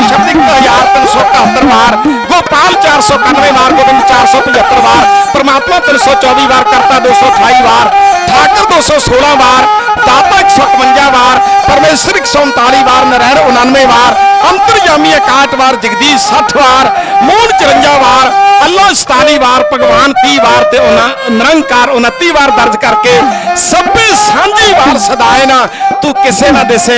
ਸ਼ਬਦ 1371 ਵਾਰ, ਗੋਪਾਲ 491 ਵਾਰ, ਗੋਬਿੰਦ 475 ਵਾਰ, ਪਰਮਾਤਮਾ 324 ਵਾਰ, ਕਰਤਾ 228 ਵਾਰ, ਠਾਕਰ 216 ਵਾਰ, ਦਾਤਾ 151 ਵਾਰ, ਪਰਮੇਸ਼ਰ 139 ਵਾਰ, ਨਰੈਣ 99 ਵਾਰ, ਅੰਤਰਜਾਮੀ 61 ਵਾਰ, ਜਗਦੀਸ਼ 60 ਵਾਰ, ਮੂਨ 54 ਵਾਰ, ਅੱਲਾਹ 47 ਵਾਰ, ਭਗਵਾਨ 30 ਵਾਰ ਤੇ ਨਿਰੰਕਾਰ 29 ਵਾਰ ਦਰਜ ਕਰਕੇ ਸਭੇ ਸਾਂਝੀ ਵਾਰ ਸਦਾਇਨ ਤੂੰ ਕਿਸੇ ਨਾ ਦਿਸੇ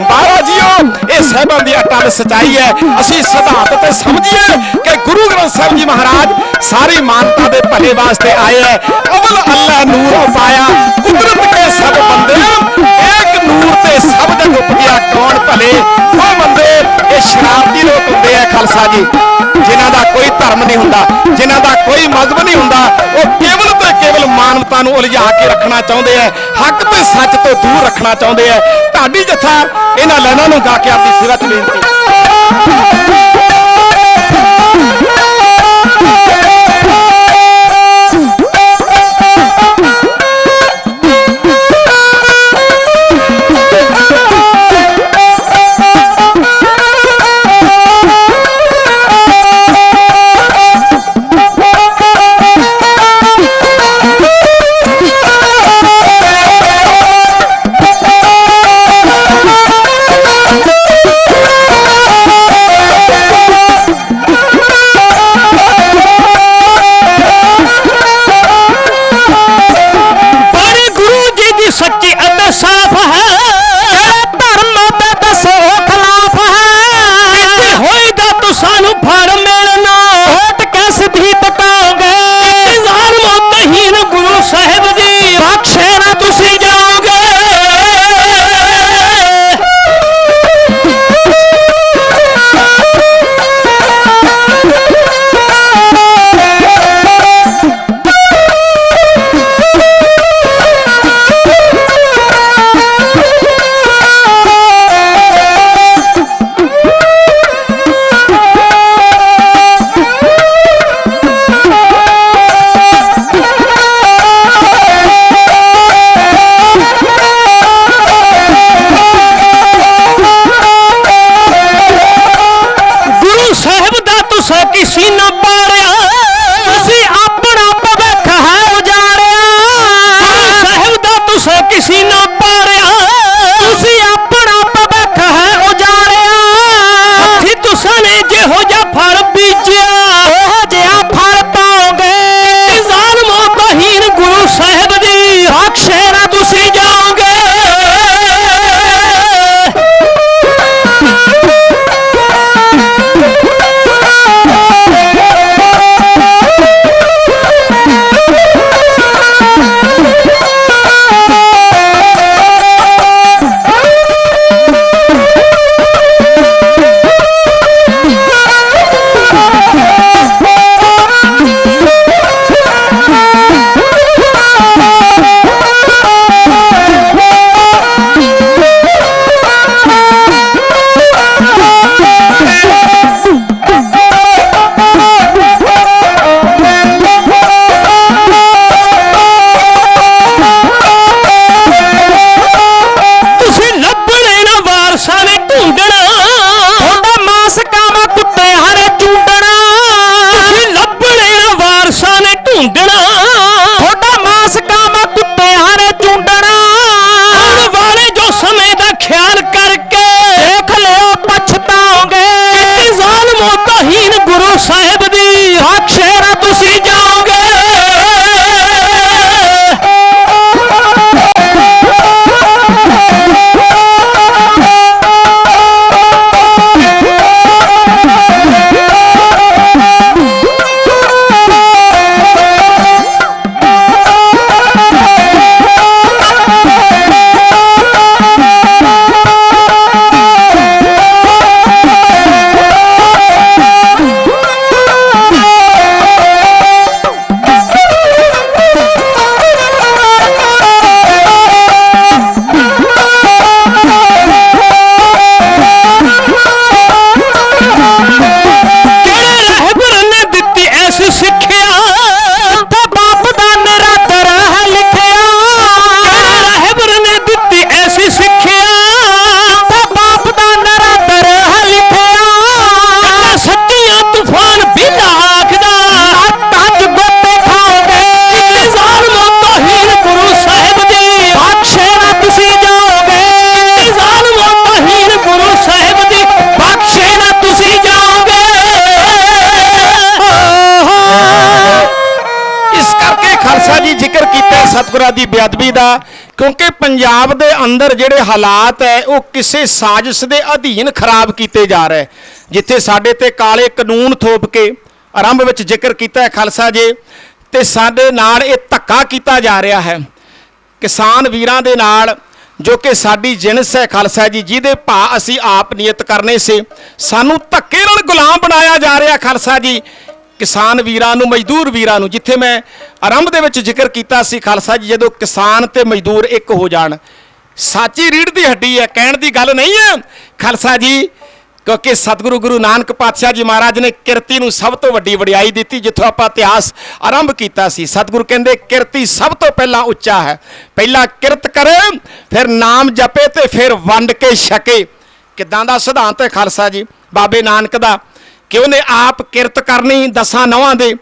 12 ਜੀਓ। ਇਹ ਸਾਹਿਬਾਂ ਦੀ ਅਟੱਲ ਸਚਾਈ ਹੈ। ਅਸੀਂ ਸਿਧਾਂਤ ਤੇ ਸਮਝੀਏ ਕਿ ਗੁਰੂ ਗ੍ਰੰਥ ਸਾਹਿਬ ਜੀ ਮਹਾਰਾਜ ਸਾਰੀ ਮਾਨਵਤਾ ਦੇ ਭਲੇ ਵਾਸਤੇ ਆਏ ਹੈ। ਅਵਲ ਅੱਲਾ ਨੂਰ ਪਾਇਆ ਕੁਦਰਤ ਕੇ ਸਭ ਬੰਦੇ, ਇੱਕ ਨੂਰ ਤੇ ਸਭ ਜਗ ਉਪਜਿਆ ਕੌਣ ਭਲੇ। ਉਹ ਬੰਦੇ ਇਹ ਸ਼ਰਾਰਤੀ ਲੋਕ ਹੁੰਦੇ ਆ ਖਾਲਸਾ ਜੀ, ਜਿਨ੍ਹਾਂ ਦਾ ਕੋਈ ਧਰਮ ਨਹੀਂ ਹੁੰਦਾ, ਜਿਨ੍ਹਾਂ ਦਾ ਕੋਈ ਮਜ਼ਹਬ ਨਹੀਂ ਹੁੰਦਾ। ਉਹ ਕੇਵਲ ਤੇ ਕੇਵਲ ਮਾਨਵਤਾ ਨੂੰ ਉਲਝਾ ਕੇ ਰੱਖਣਾ ਚਾਹੁੰਦੇ ਆ, ਹੱਕ ਤੇ ਸੱਚ ਤੋਂ ਦੂਰ ਰੱਖਣਾ ਚਾਹੁੰਦੇ ਆ। ਢਾਡੀ ਜੱਥਾ ਇਹਨਾਂ ਲਾਈਨਾਂ ਨੂੰ ਗਾ ਕੇ ਆਪਣੀ ਸੇਵਾ 'ਚ ਬੇਨਤੀ। ਝੁੰਡਣਾ ਥੋੜਾ ਮਾਸ ਗਾਵਾਂ ਕੁੱਤਿਆਂ ਨੇ ਚੁੰਡਣਾ ਆਉਣ ਵਾਲੇ ਜੋ ਸਮੇਂ ਦਾ ਖਿਆਲ ਕਰਕੇ ਦੇਖ ਲਿਓ ਪਛਤਾਓਗੇ ਕਿ ਜ਼ਾਲਮੋ ਤੋਹੀਨ ਗੁਰੂ ਸਾਹਿਬ ਦੀ ਬਖਸ਼ੇ ਨਾ ਤੁਸੀਂ ਜਾਓਗੇ ਸਤਿਗੁਰਾਂ ਦੀ ਬੇਅਦਬੀ ਦਾ ਕਿਉਂਕਿ ਪੰਜਾਬ ਦੇ ਅੰਦਰ ਜਿਹੜੇ ਹਾਲਾਤ ਹੈ ਉਹ ਕਿਸੇ ਸਾਜ਼ਿਸ਼ ਦੇ ਅਧੀਨ ਖਰਾਬ ਕੀਤੇ ਜਾ ਰਹੇ ਜਿੱਥੇ ਸਾਡੇ ਤੇ ਕਾਲੇ ਕਾਨੂੰਨ ਥੋਪ ਕੇ ਆਰੰਭ ਵਿੱਚ ਜ਼ਿਕਰ ਕੀਤਾ ਹੈ ਖਾਲਸਾ ਜੀ ਤੇ ਸਾਡੇ ਨਾਲ ਇਹ ਧੱਕਾ ਕੀਤਾ ਜਾ ਰਿਹਾ ਹੈ ਕਿਸਾਨ ਵੀਰਾਂ ਦੇ ਨਾਲ ਜੋ ਕਿ ਸਾਡੀ ਜਿਣਸ ਹੈ ਖਾਲਸਾ ਜੀ ਜਿਹਦੇ ਭਾਅ ਅਸੀਂ ਆਪ ਨਿਯਤ ਕਰਨੇ ਸੀ ਸਾਨੂੰ ਧੱਕੇ ਨਾਲ ਗੁਲਾਮ ਬਣਾਇਆ ਜਾ ਰਿਹਾ ਖਾਲਸਾ ਜੀ ਕਿਸਾਨ ਵੀਰਾਂ ਨੂੰ ਮਜ਼ਦੂਰ ਵੀਰਾਂ ਨੂੰ ਜਿੱਥੇ ਮੈਂ ਆਰੰਭ ਦੇ ਵਿੱਚ ਜ਼ਿਕਰ ਕੀਤਾ ਸੀ ਖਾਲਸਾ ਜੀ ਜਦੋਂ ਕਿਸਾਨ ਤੇ ਮਜ਼ਦੂਰ ਇੱਕ ਹੋ ਜਾਣ ਸਾਚੀ ਰੀੜ ਦੀ ਹੱਡੀ ਹੈ ਕਹਿਣ ਦੀ ਗੱਲ ਨਹੀਂ ਹੈ ਖਾਲਸਾ ਜੀ ਕਿਉਂਕਿ ਸਤਿਗੁਰੂ ਗੁਰੂ ਨਾਨਕ ਪਾਤਸ਼ਾਹ ਜੀ ਮਹਾਰਾਜ ਨੇ ਕਿਰਤੀ ਨੂੰ ਸਭ ਤੋਂ ਵੱਡੀ ਵਡਿਆਈ ਦਿੱਤੀ ਜਿੱਥੋਂ ਆਪਾਂ ਇਤਿਹਾਸ ਆਰੰਭ ਕੀਤਾ ਸੀ ਸਤਿਗੁਰੂ ਕਹਿੰਦੇ ਕਿਰਤੀ ਸਭ ਤੋਂ ਪਹਿਲਾਂ ਉੱਚਾ ਹੈ ਪਹਿਲਾਂ ਕਿਰਤ ਕਰੇ ਫਿਰ ਨਾਮ ਜਪੇ ਤੇ ਫਿਰ ਵੰਡ ਕੇ ਛਕੇ ਕਿੱਦਾਂ ਦਾ ਸਿਧਾਂਤ ਹੈ ਖਾਲਸਾ ਜੀ ਬਾਬੇ ਨਾਨਕ ਦਾ ਕਿ ਉਹਨੇ ਆਪ ਕਿਰਤ ਕਰਨੀ ਦਸਾਂ ਨੌਹਾਂ ਦੇ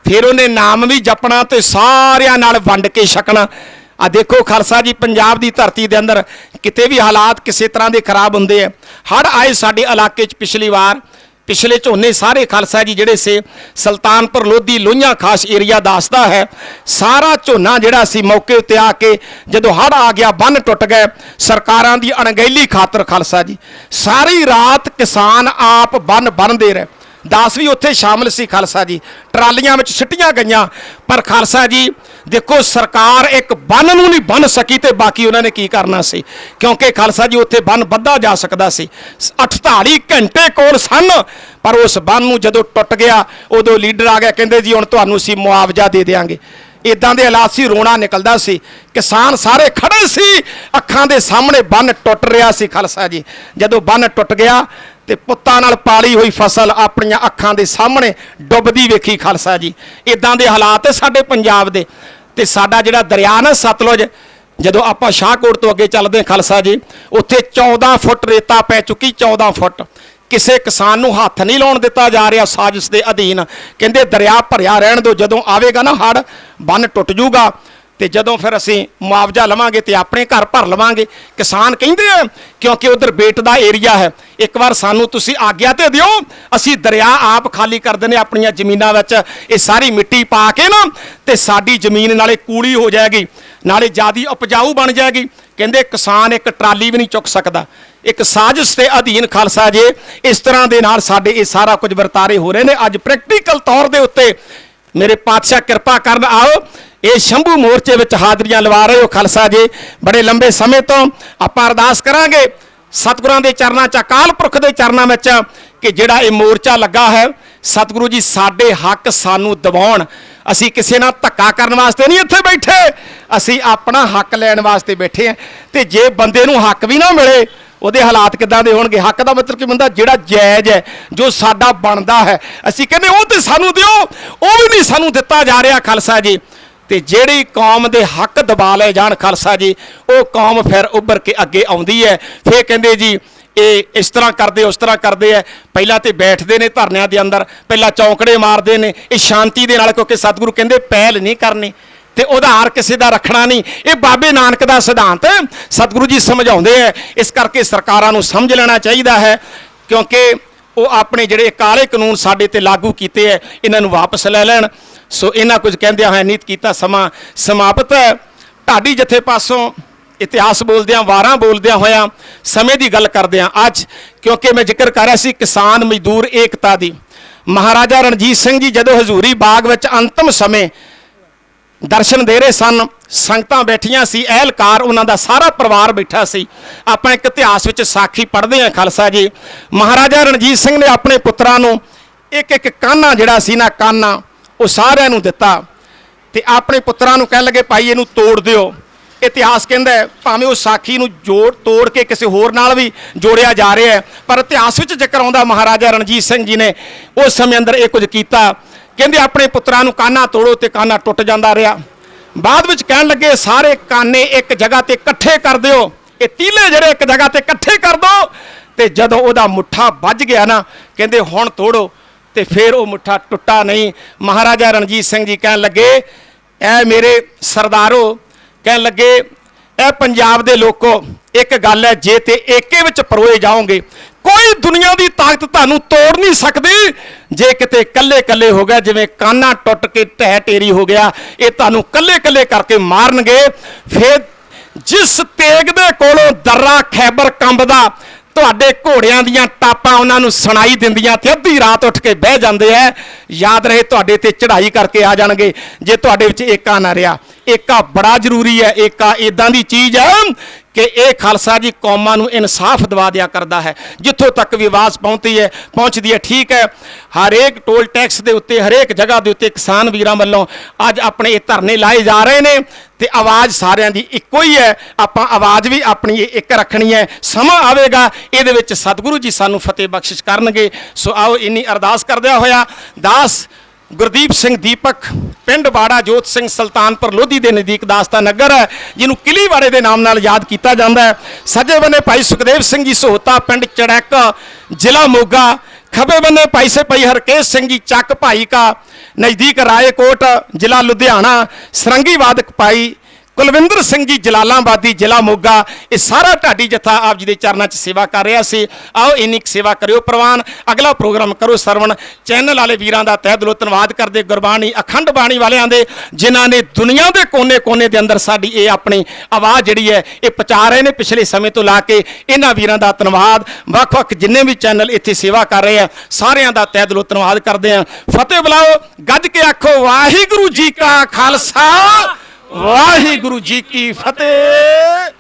ਫਿਰ ਉਹਨੇ ਨਾਮ ਵੀ ਜਪਣਾ ਤੇ ਸਾਰਿਆਂ ਨਾਲ ਵੰਡ ਕੇ ਛਕਣਾ ਆ ਦੇਖੋ ਖਾਲਸਾ ਜੀ ਪੰਜਾਬ ਦੀ ਧਰਤੀ ਦੇ ਅੰਦਰ ਕਿਤੇ ਵੀ ਹਾਲਾਤ ਕਿਸੇ ਤਰ੍ਹਾਂ ਦੇ ਖਰਾਬ ਹੁੰਦੇ ਆ ਹੜ੍ਹ ਆਏ ਸਾਡੇ ਇਲਾਕੇ 'ਚ ਪਿਛਲੀ ਵਾਰ ਪਿਛਲੇ ਝੋਨੇ ਸਾਰੇ ਖਾਲਸਾ ਜੀ ਜਿਹੜੇ ਸੇ ਸੁਲਤਾਨਪੁਰ ਲੋਧੀ ਲੋਹੀਆਂ ਖਾਸ ਏਰੀਆ ਦੱਸਦਾ ਹੈ ਸਾਰਾ ਝੋਨਾ ਜਿਹੜਾ ਸੀ ਮੌਕੇ ਉੱਤੇ ਆ ਕੇ ਜਦੋਂ ਹੜ੍ਹ ਆ ਗਿਆ ਬੰਨ ਟੁੱਟ ਗਏ ਸਰਕਾਰਾਂ ਦੀ ਅਣਗਹਿਲੀ ਖਾਤਰ ਖਾਲਸਾ ਜੀ ਸਾਰੀ ਰਾਤ ਕਿਸਾਨ ਆਪ ਬੰਨ ਬੰਨ੍ਹਦੇ ਰਹੇ 10 ਵੀ ਉੱਥੇ ਸ਼ਾਮਲ ਸੀ ਖਾਲਸਾ ਜੀ ਟਰਾਲੀਆਂ ਵਿੱਚ ਸਿੱਟੀਆਂ ਗਈਆਂ ਪਰ ਖਾਲਸਾ ਜੀ ਦੇਖੋ ਸਰਕਾਰ ਇੱਕ ਬੰਨ ਨੂੰ ਨਹੀਂ ਬੰਨ ਸਕੀ ਤੇ ਬਾਕੀ ਉਹਨਾਂ ਨੇ ਕੀ ਕਰਨਾ ਸੀ ਕਿਉਂਕਿ ਖਾਲਸਾ ਜੀ ਉੱਥੇ ਬੰਨ ਬੱਧਾ ਜਾ ਸਕਦਾ ਸੀ 48 ਘੰਟੇ ਕੋਲ ਸਨ ਪਰ ਉਸ ਬੰਨ ਨੂੰ ਜਦੋਂ ਟੁੱਟ ਗਿਆ ਉਦੋਂ ਲੀਡਰ ਆ ਗਿਆ ਕਹਿੰਦੇ ਜੀ ਹੁਣ ਤੁਹਾਨੂੰ ਅਸੀਂ ਮੁਆਵਜ਼ਾ ਦੇ ਦੇਵਾਂਗੇ ਇਦਾਂ ਦੇ ਹਾਲਾਤ ਸੀ ਰੋਣਾ ਨਿਕਲਦਾ ਸੀ ਕਿਸਾਨ ਸਾਰੇ ਖੜੇ ਸੀ ਅੱਖਾਂ ਦੇ ਸਾਹਮਣੇ ਬੰਨ ਟੁੱਟ ਰਿਹਾ ਸੀ ਖਾਲਸਾ ਜੀ ਜਦੋਂ ਬੰਨ ਟੁੱਟ ਗਿਆ ਤੇ ਪੁੱਤਾਂ ਨਾਲ ਪਾਲੀ ਹੋਈ ਫਸਲ ਆਪਣੀਆਂ ਅੱਖਾਂ ਦੇ ਸਾਹਮਣੇ ਡੁੱਬਦੀ ਵੇਖੀ ਖਾਲਸਾ ਜੀ ਇਦਾਂ ਦੇ ਹਾਲਾਤ ਸਾਡੇ ਪੰਜਾਬ ਦੇ ਤੇ ਸਾਡਾ ਜਿਹੜਾ ਦਰਿਆ ਨਾ ਸਤਲੁਜ ਜਦੋਂ ਆਪਾਂ ਸ਼ਾਹਕੋਟ ਤੋਂ ਅੱਗੇ ਚੱਲਦੇ ਖਾਲਸਾ ਜੀ ਉੱਥੇ 14 ਫੁੱਟ ਰੇਤਾ ਪੈ ਚੁੱਕੀ 14 ਫੁੱਟ ਕਿਸੇ ਕਿਸਾਨ ਨੂੰ ਹੱਥ ਨਹੀਂ ਲਾਉਣ ਦਿੱਤਾ ਜਾ ਰਿਹਾ ਸਾਜ਼ਿਸ਼ ਦੇ ਅਧੀਨ ਕਹਿੰਦੇ ਦਰਿਆ ਭਰਿਆ ਰਹਿਣ ਦਿਓ ਜਦੋਂ ਆਵੇਗਾ ਨਾ ਹੜ੍ਹ ਬੰਨ ਟੁੱਟ ਜੂਗਾ ਤੇ ਜਦੋਂ ਫਿਰ ਅਸੀਂ ਮੁਆਵਜ਼ਾ ਲਵਾਂਗੇ ਤੇ ਆਪਣੇ ਘਰ ਭਰ ਲਵਾਂਗੇ ਕਿਸਾਨ ਕਹਿੰਦੇ ਆ ਕਿਉਂਕਿ ਉਧਰ ਬੇਟ ਦਾ ਏਰੀਆ ਹੈ ਇੱਕ ਵਾਰ ਸਾਨੂੰ ਤੁਸੀਂ ਆਗਿਆ ਤੇ ਦਿਓ ਅਸੀਂ ਦਰਿਆ ਆਪ ਖਾਲੀ ਕਰ ਦਿੰਦੇ ਆਪਣੀਆਂ ਜ਼ਮੀਨਾਂ ਵਿੱਚ ਇਹ ਸਾਰੀ ਮਿੱਟੀ ਪਾ ਕੇ ਨਾ ਤੇ ਸਾਡੀ ਜ਼ਮੀਨ ਨਾਲੇ ਕੂੜੀ ਹੋ ਜਾਏਗੀ ਨਾਲੇ ਜ਼ਿਆਦੀ ਉਪਜਾਊ ਬਣ ਜਾਏਗੀ ਕਹਿੰਦੇ ਕਿਸਾਨ ਇੱਕ ਟਰਾਲੀ ਵੀ ਨਹੀਂ ਚੁੱਕ ਸਕਦਾ ਇੱਕ ਸਾਜ਼ਿਸ਼ ਦੇ ਅਧੀਨ ਖਾਲਸਾ ਜੀ ਇਸ ਤਰ੍ਹਾਂ ਦੇ ਨਾਲ ਸਾਡੇ ਇਹ ਸਾਰਾ ਕੁਝ ਵਰਤਾਰੇ ਹੋ ਰਹੇ ਨੇ ਅੱਜ ਪ੍ਰੈਕਟੀਕਲ ਤੌਰ ਦੇ ਉੱਤੇ ਮੇਰੇ ਪਾਤਸ਼ਾਹ ਕਿਰਪਾ ਕਰਨ ਆਓ ਇਹ ਸ਼ੰਭੂ ਮੋਰਚੇ ਵਿੱਚ ਹਾਜ਼ਰੀਆਂ ਲਵਾ ਰਹੇ ਹੋ ਖਾਲਸਾ ਜੀ ਬੜੇ ਲੰਬੇ ਸਮੇਂ ਤੋਂ ਆਪਾਂ ਅਰਦਾਸ ਕਰਾਂਗੇ ਸਤਿਗੁਰਾਂ ਦੇ ਚਰਨਾਂ 'ਚ ਅਕਾਲ ਪੁਰਖ ਦੇ ਚਰਨਾਂ ਵਿੱਚ ਕਿ ਜਿਹੜਾ ਇਹ ਮੋਰਚਾ ਲੱਗਾ ਹੈ ਸਤਿਗੁਰੂ ਜੀ ਸਾਡੇ ਹੱਕ ਸਾਨੂੰ ਦਿਵਾਉਣ ਅਸੀਂ ਕਿਸੇ ਨਾਲ ਧੱਕਾ ਕਰਨ ਵਾਸਤੇ ਨਹੀਂ ਇੱਥੇ ਬੈਠੇ ਅਸੀਂ ਆਪਣਾ ਹੱਕ ਲੈਣ ਵਾਸਤੇ ਬੈਠੇ ਹਾਂ ਤੇ ਜੇ ਬੰਦੇ ਨੂੰ ਹੱਕ ਵੀ ਨਾ ਮਿਲੇ ਉਹਦੇ ਹਾਲਾਤ ਕਿੱਦਾਂ ਦੇ ਹੋਣਗੇ ਹੱਕ ਦਾ ਮਤਲਬ ਕੀ ਹੁੰਦਾ ਜਿਹੜਾ ਜਾਇਜ਼ ਹੈ ਜੋ ਸਾਡਾ ਬਣਦਾ ਹੈ ਅਸੀਂ ਕਹਿੰਦੇ ਉਹ ਤੇ ਸਾਨੂੰ ਦਿਓ ਉਹ ਵੀ ਨਹੀਂ ਸਾਨੂੰ ਦਿੱਤਾ ਜਾ ਰਿਹਾ ਖਾਲਸਾ ਜੀ ਤੇ ਜਿਹੜੀ ਕੌਮ ਦੇ ਹੱਕ ਦਬਾ ਲਏ ਜਾਣ ਖਾਲਸਾ ਜੀ ਉਹ ਕੌਮ ਫਿਰ ਉੱਭਰ ਕੇ ਅੱਗੇ ਆਉਂਦੀ ਹੈ ਫਿਰ ਕਹਿੰਦੇ ਜੀ ਇਹ ਇਸ ਤਰ੍ਹਾਂ ਕਰਦੇ ਉਸ ਤਰ੍ਹਾਂ ਕਰਦੇ ਆ। ਪਹਿਲਾਂ ਤੇ ਬੈਠਦੇ ਨੇ ਧਰਨਿਆਂ ਦੇ ਅੰਦਰ, ਪਹਿਲਾਂ ਚੌਂਕੜੇ ਮਾਰਦੇ ਨੇ, ਇਹ ਸ਼ਾਂਤੀ ਦੇ ਨਾਲ, ਕਿਉਂਕਿ ਸਤਿਗੁਰੂ ਕਹਿੰਦੇ ਪਹਿਲ ਨਹੀਂ ਕਰਨੀ ਤੇ ਉਧਾਰ ਕਿਸੇ ਦਾ ਰੱਖਣਾ ਨਹੀਂ। ਇਹ ਬਾਬੇ ਨਾਨਕ ਦਾ ਸਿਧਾਂਤ ਸਤਿਗੁਰੂ ਜੀ ਸਮਝਾਉਂਦੇ ਆ। ਇਸ ਕਰਕੇ ਸਰਕਾਰਾਂ ਨੂੰ ਸਮਝ ਲੈਣਾ ਚਾਹੀਦਾ ਹੈ, ਕਿਉਂਕਿ ਉਹ ਆਪਣੇ ਜਿਹੜੇ ਕਾਲੇ ਕਾਨੂੰਨ ਸਾਡੇ ਤੇ ਲਾਗੂ ਕੀਤੇ ਹੈ ਇਹਨਾਂ ਨੂੰ ਵਾਪਸ ਲੈ ਲੈਣ। ਸੋ ਇਹਨਾਂ ਕੁਝ ਕਹਿੰਦਿਆਂ ਹੋਇਆ ਨੀਤ ਕੀਤਾ ਸਮਾਂ ਸਮਾਪਤ ਹੈ। ਢਾਡੀ ਜਥੇ ਪਾਸੋਂ ਇਤਿਹਾਸ ਬੋਲਦਿਆਂ, ਵਾਰਾਂ ਬੋਲਦਿਆਂ ਹੋਇਆਂ ਸਮੇਂ ਦੀ ਗੱਲ ਕਰਦਿਆਂ ਅੱਜ, ਕਿਉਂਕਿ ਮੈਂ ਜ਼ਿਕਰ ਕਰ ਰਿਹਾ ਸੀ ਕਿਸਾਨ ਮਜ਼ਦੂਰ ਏਕਤਾ ਦੀ, ਮਹਾਰਾਜਾ ਰਣਜੀਤ ਸਿੰਘ ਜੀ ਜਦੋਂ ਹਜ਼ੂਰੀ ਬਾਗ ਵਿੱਚ ਅੰਤਮ ਸਮੇਂ ਦਰਸ਼ਨ ਦੇ ਰਹੇ ਸਨ, ਸੰਗਤਾਂ ਬੈਠੀਆਂ ਸੀ, ਅਹਿਲਕਾਰ ਉਹਨਾਂ ਦਾ ਸਾਰਾ ਪਰਿਵਾਰ ਬੈਠਾ ਸੀ। ਆਪਾਂ ਇੱਕ ਇਤਿਹਾਸ ਵਿੱਚ ਸਾਖੀ ਪੜ੍ਹਦੇ ਹਾਂ ਖਾਲਸਾ ਜੀ। ਮਹਾਰਾਜਾ ਰਣਜੀਤ ਸਿੰਘ ਨੇ ਆਪਣੇ ਪੁੱਤਰਾਂ ਨੂੰ ਇੱਕ ਇੱਕ ਕਾਨਾ ਜਿਹੜਾ ਸੀ ਨਾ, ਕਾਨਾ ਉਹ ਸਾਰਿਆਂ ਨੂੰ ਦਿੱਤਾ ਤੇ ਆਪਣੇ ਪੁੱਤਰਾਂ ਨੂੰ ਕਹਿਣ ਲੱਗੇ ਭਾਈ ਇਹਨੂੰ ਤੋੜ ਦਿਓ। ਇਤਿਹਾਸ ਕਹਿੰਦਾ ਭਾਵੇਂ ਉਹ ਸਾਖੀ ਨੂੰ ਤੋੜ ਕੇ ਕਿਸੇ ਹੋਰ ਨਾਲ ਵੀ ਜੋੜਿਆ ਜਾ ਰਿਹਾ ਹੈ, ਪਰ ਇਤਿਹਾਸ ਵਿੱਚ ਜ਼ਿਕਰ ਆਉਂਦਾ ਮਹਾਰਾਜਾ ਰਣਜੀਤ ਸਿੰਘ ਜੀ ਨੇ ਉਸ ਸਮੇਂ ਅੰਦਰ ਇਹ ਕੁਝ ਕੀਤਾ। ਕਹਿੰਦੇ ਆਪਣੇ ਪੁੱਤਰਾਂ ਨੂੰ ਕਾਨਾ ਤੋੜੋ ਤੇ ਕਾਨਾ ਟੁੱਟ ਜਾਂਦਾ ਰਿਹਾ। ਬਾਅਦ ਵਿੱਚ ਕਹਿਣ ਲੱਗੇ ਸਾਰੇ ਕਾਨੇ ਇੱਕ ਜਗ੍ਹਾ ਤੇ ਇਕੱਠੇ ਕਰ ਦਿਓ, ਇਹ ਤੀਲੇ ਜਿਹੜੇ ਇੱਕ ਜਗ੍ਹਾ ਤੇ ਇਕੱਠੇ ਕਰ ਦਿਓ। ਤੇ ਜਦੋਂ ਉਹਦਾ ਮੁੱਠਾ ਵੱਜ ਗਿਆ ਨਾ, ਕਹਿੰਦੇ ਹੁਣ ਤੋੜੋ, ਤੇ ਫਿਰ ਉਹ ਮੁੱਠਾ ਟੁੱਟਾ ਨਹੀਂ। ਮਹਾਰਾਜਾ ਰਣਜੀਤ ਸਿੰਘ ਜੀ ਕਹਿਣ ਲੱਗੇ ਐ ਮੇਰੇ ਸਰਦਾਰੋ, ਕਹਿਣ ਲੱਗੇ ਇਹ ਪੰਜਾਬ ਦੇ ਲੋਕੋ, ਇੱਕ ਗੱਲ ਹੈ, ਜੇ ਤੇ ਏਕੇ ਵਿੱਚ ਪਰੋਏ ਜਾਓਗੇ ਕੋਈ ਦੁਨੀਆ ਦੀ ਤਾਕਤ ਤੁਹਾਨੂੰ ਤੋੜ ਨਹੀਂ ਸਕਦੀ। ਜੇ ਕਿਤੇ ਕੱਲੇ ਕੱਲੇ ਹੋ ਗਿਆ, ਜਿਵੇਂ ਕਾਨਾ ਟੁੱਟ ਕੇ ਢਹਿ ਢੇਰੀ ਹੋ ਗਿਆ, ਇਹ ਤੁਹਾਨੂੰ ਕੱਲੇ ਕੱਲੇ ਕਰਕੇ ਮਾਰਨਗੇ। ਫਿਰ ਜਿਸ ਤੇਗ ਦੇ ਕੋਲੋਂ ਦर्रा ਖੈਬਰ ਕੰਬਦਾ, ਤੁਹਾਡੇ ਘੋੜਿਆਂ ਦੀਆਂ ਟਾਪਾਂ ਉਹਨਾਂ ਨੂੰ ਸੁਣਾਈ ਦਿੰਦੀਆਂ ਤੇ ਅੱਧੀ ਰਾਤ ਉੱਠ ਕੇ ਬਹਿ ਜਾਂਦੇ ਐ। ਯਾਦ ਰਹੇ ਤੁਹਾਡੇ ਤੇ ਚੜ੍ਹਾਈ ਕਰਕੇ ਆ ਜਾਣਗੇ ਜੇ ਤੁਹਾਡੇ ਵਿੱਚ ਏਕਾ ਨਾ ਰਿਹਾ। ਏਕਾ ਬੜਾ ਜ਼ਰੂਰੀ ਹੈ। ਏਕਾ ਇਦਾਂ ਦੀ ਚੀਜ਼ ਹੈ ਕਿ ਇਹ ਖਾਲਸਾ ਜੀ ਕੌਮਾਂ ਨੂੰ ਇਨਸਾਫ ਦਿਵਾ ਦਿਆ ਕਰਦਾ ਹੈ। ਜਿੱਥੋਂ ਤੱਕ ਵੀ ਆਵਾਜ਼ ਪਹੁੰਚਦੀ ਹੈ ਠੀਕ ਹੈ। ਹਰੇਕ ਟੋਲ ਟੈਕਸ ਦੇ ਉੱਤੇ, ਹਰੇਕ ਜਗ੍ਹਾ ਦੇ ਉੱਤੇ ਕਿਸਾਨ ਵੀਰਾਂ ਵੱਲੋਂ ਅੱਜ ਆਪਣੇ ਇਹ ਧਰਨੇ ਲਾਏ ਜਾ ਰਹੇ ਨੇ ਤੇ ਆਵਾਜ਼ ਸਾਰਿਆਂ ਦੀ ਇੱਕੋ ਹੀ ਹੈ। ਆਪਾਂ ਆਵਾਜ਼ ਵੀ ਆਪਣੀ ਇੱਕ ਰੱਖਣੀ ਹੈ। ਸਮਾਂ ਆਵੇਗਾ ਇਹਦੇ ਵਿੱਚ ਸਤਿਗੁਰੂ ਜੀ ਸਾਨੂੰ ਫਤਿਹ ਬਖਸ਼ਿਸ਼ ਕਰਨਗੇ। ਸੋ ਆਓ ਇੰਨੀ ਅਰਦਾਸ ਕਰਦਿਆਂ ਹੋਇਆ ਦਾਸ ਗੁਰਦੀਪ ਸਿੰਘ ਦੀਪਕ, ਪਿੰਡ ਬਾੜਾ ਜੋਤ ਸਿੰਘ, ਸੁਲਤਾਨਪੁਰ ਲੋਧੀ ਦੇ ਨਜ਼ਦੀਕ ਦਾਸ ਦਾ ਨਗਰ ਹੈ, ਜਿਹਨੂੰ ਕਿਲੀਵਾੜੇ ਦੇ ਨਾਮ ਨਾਲ ਯਾਦ ਕੀਤਾ ਜਾਂਦਾ ਹੈ। ਸੱਜੇ ਬੰਨੇ ਭਾਈ ਸੁਖਦੇਵ ਸਿੰਘ ਜੀ ਸਹੋਤਾ, ਪਿੰਡ ਚੜੈਕ, ਜ਼ਿਲ੍ਹਾ ਮੋਗਾ। ਖੱਬੇ ਬੰਨੇ ਭਾਈ ਭਾਈ ਹਰਕੇਸ਼ ਸਿੰਘ ਜੀ ਚੱਕ ਭਾਈ ਕਾ, ਨਜ਼ਦੀਕ ਰਾਏਕੋਟ, ਜ਼ਿਲ੍ਹਾ ਲੁਧਿਆਣਾ। ਸਰੰਗੀ ਵਾਦਕ ਭਾਈ ਕੁਲਵਿੰਦਰ ਸਿੰਘ ਜੀ ਜਲਾਲਾਬਾਦੀ, ਜ਼ਿਲ੍ਹਾ ਮੋਗਾ। ਇਹ ਸਾਰਾ ਢਾਡੀ ਜਥਾ ਆਪ ਜੀ ਦੇ ਚਰਨਾਂ 'ਚ ਸੇਵਾ ਕਰ ਰਿਹਾ ਸੀ। ਆਓ ਇੰਨੀ ਸੇਵਾ ਕਰਿਓ ਪ੍ਰਵਾਨ। ਅਗਲਾ ਪ੍ਰੋਗਰਾਮ ਕਰੋ ਸਰਵਣ। ਚੈਨਲ ਵਾਲੇ ਵੀਰਾਂ ਦਾ ਤਹਿ ਦਿਲੋਂ ਧੰਨਵਾਦ ਕਰਦੇ, ਗੁਰਬਾਣੀ ਅਖੰਡ ਬਾਣੀ ਵਾਲਿਆਂ ਦੇ, ਜਿਨ੍ਹਾਂ ਨੇ ਦੁਨੀਆ ਦੇ ਕੋਨੇ-ਕੋਨੇ ਦੇ ਅੰਦਰ ਸਾਡੀ ਇਹ ਆਪਣੀ ਆਵਾਜ਼ ਜਿਹੜੀ ਹੈ ਇਹ ਪਹੁੰਚਾ ਰਹੇ ਨੇ ਪਿਛਲੇ ਸਮੇਂ ਤੋਂ ਲਾ ਕੇ। ਇਹਨਾਂ ਵੀਰਾਂ ਦਾ ਧੰਨਵਾਦ। ਵੱਖ-ਵੱਖ ਜਿੰਨੇ ਵੀ ਚੈਨਲ ਇੱਥੇ ਸੇਵਾ ਕਰ ਰਹੇ ਆ ਸਾਰਿਆਂ ਦਾ ਤਹਿ ਦਿਲੋਂ ਧੰਨਵਾਦ ਕਰਦੇ ਆ। ਫਤਿਹ ਬੁਲਾਓ, ਗੱਜ ਕੇ ਆਖੋ ਵਾਹਿਗੁਰੂ ਜੀ ਕਾ ਖਾਲਸਾ, ਵਾਹਿਗੁਰੂ ਜੀ ਕੀ ਫਤਿਹ।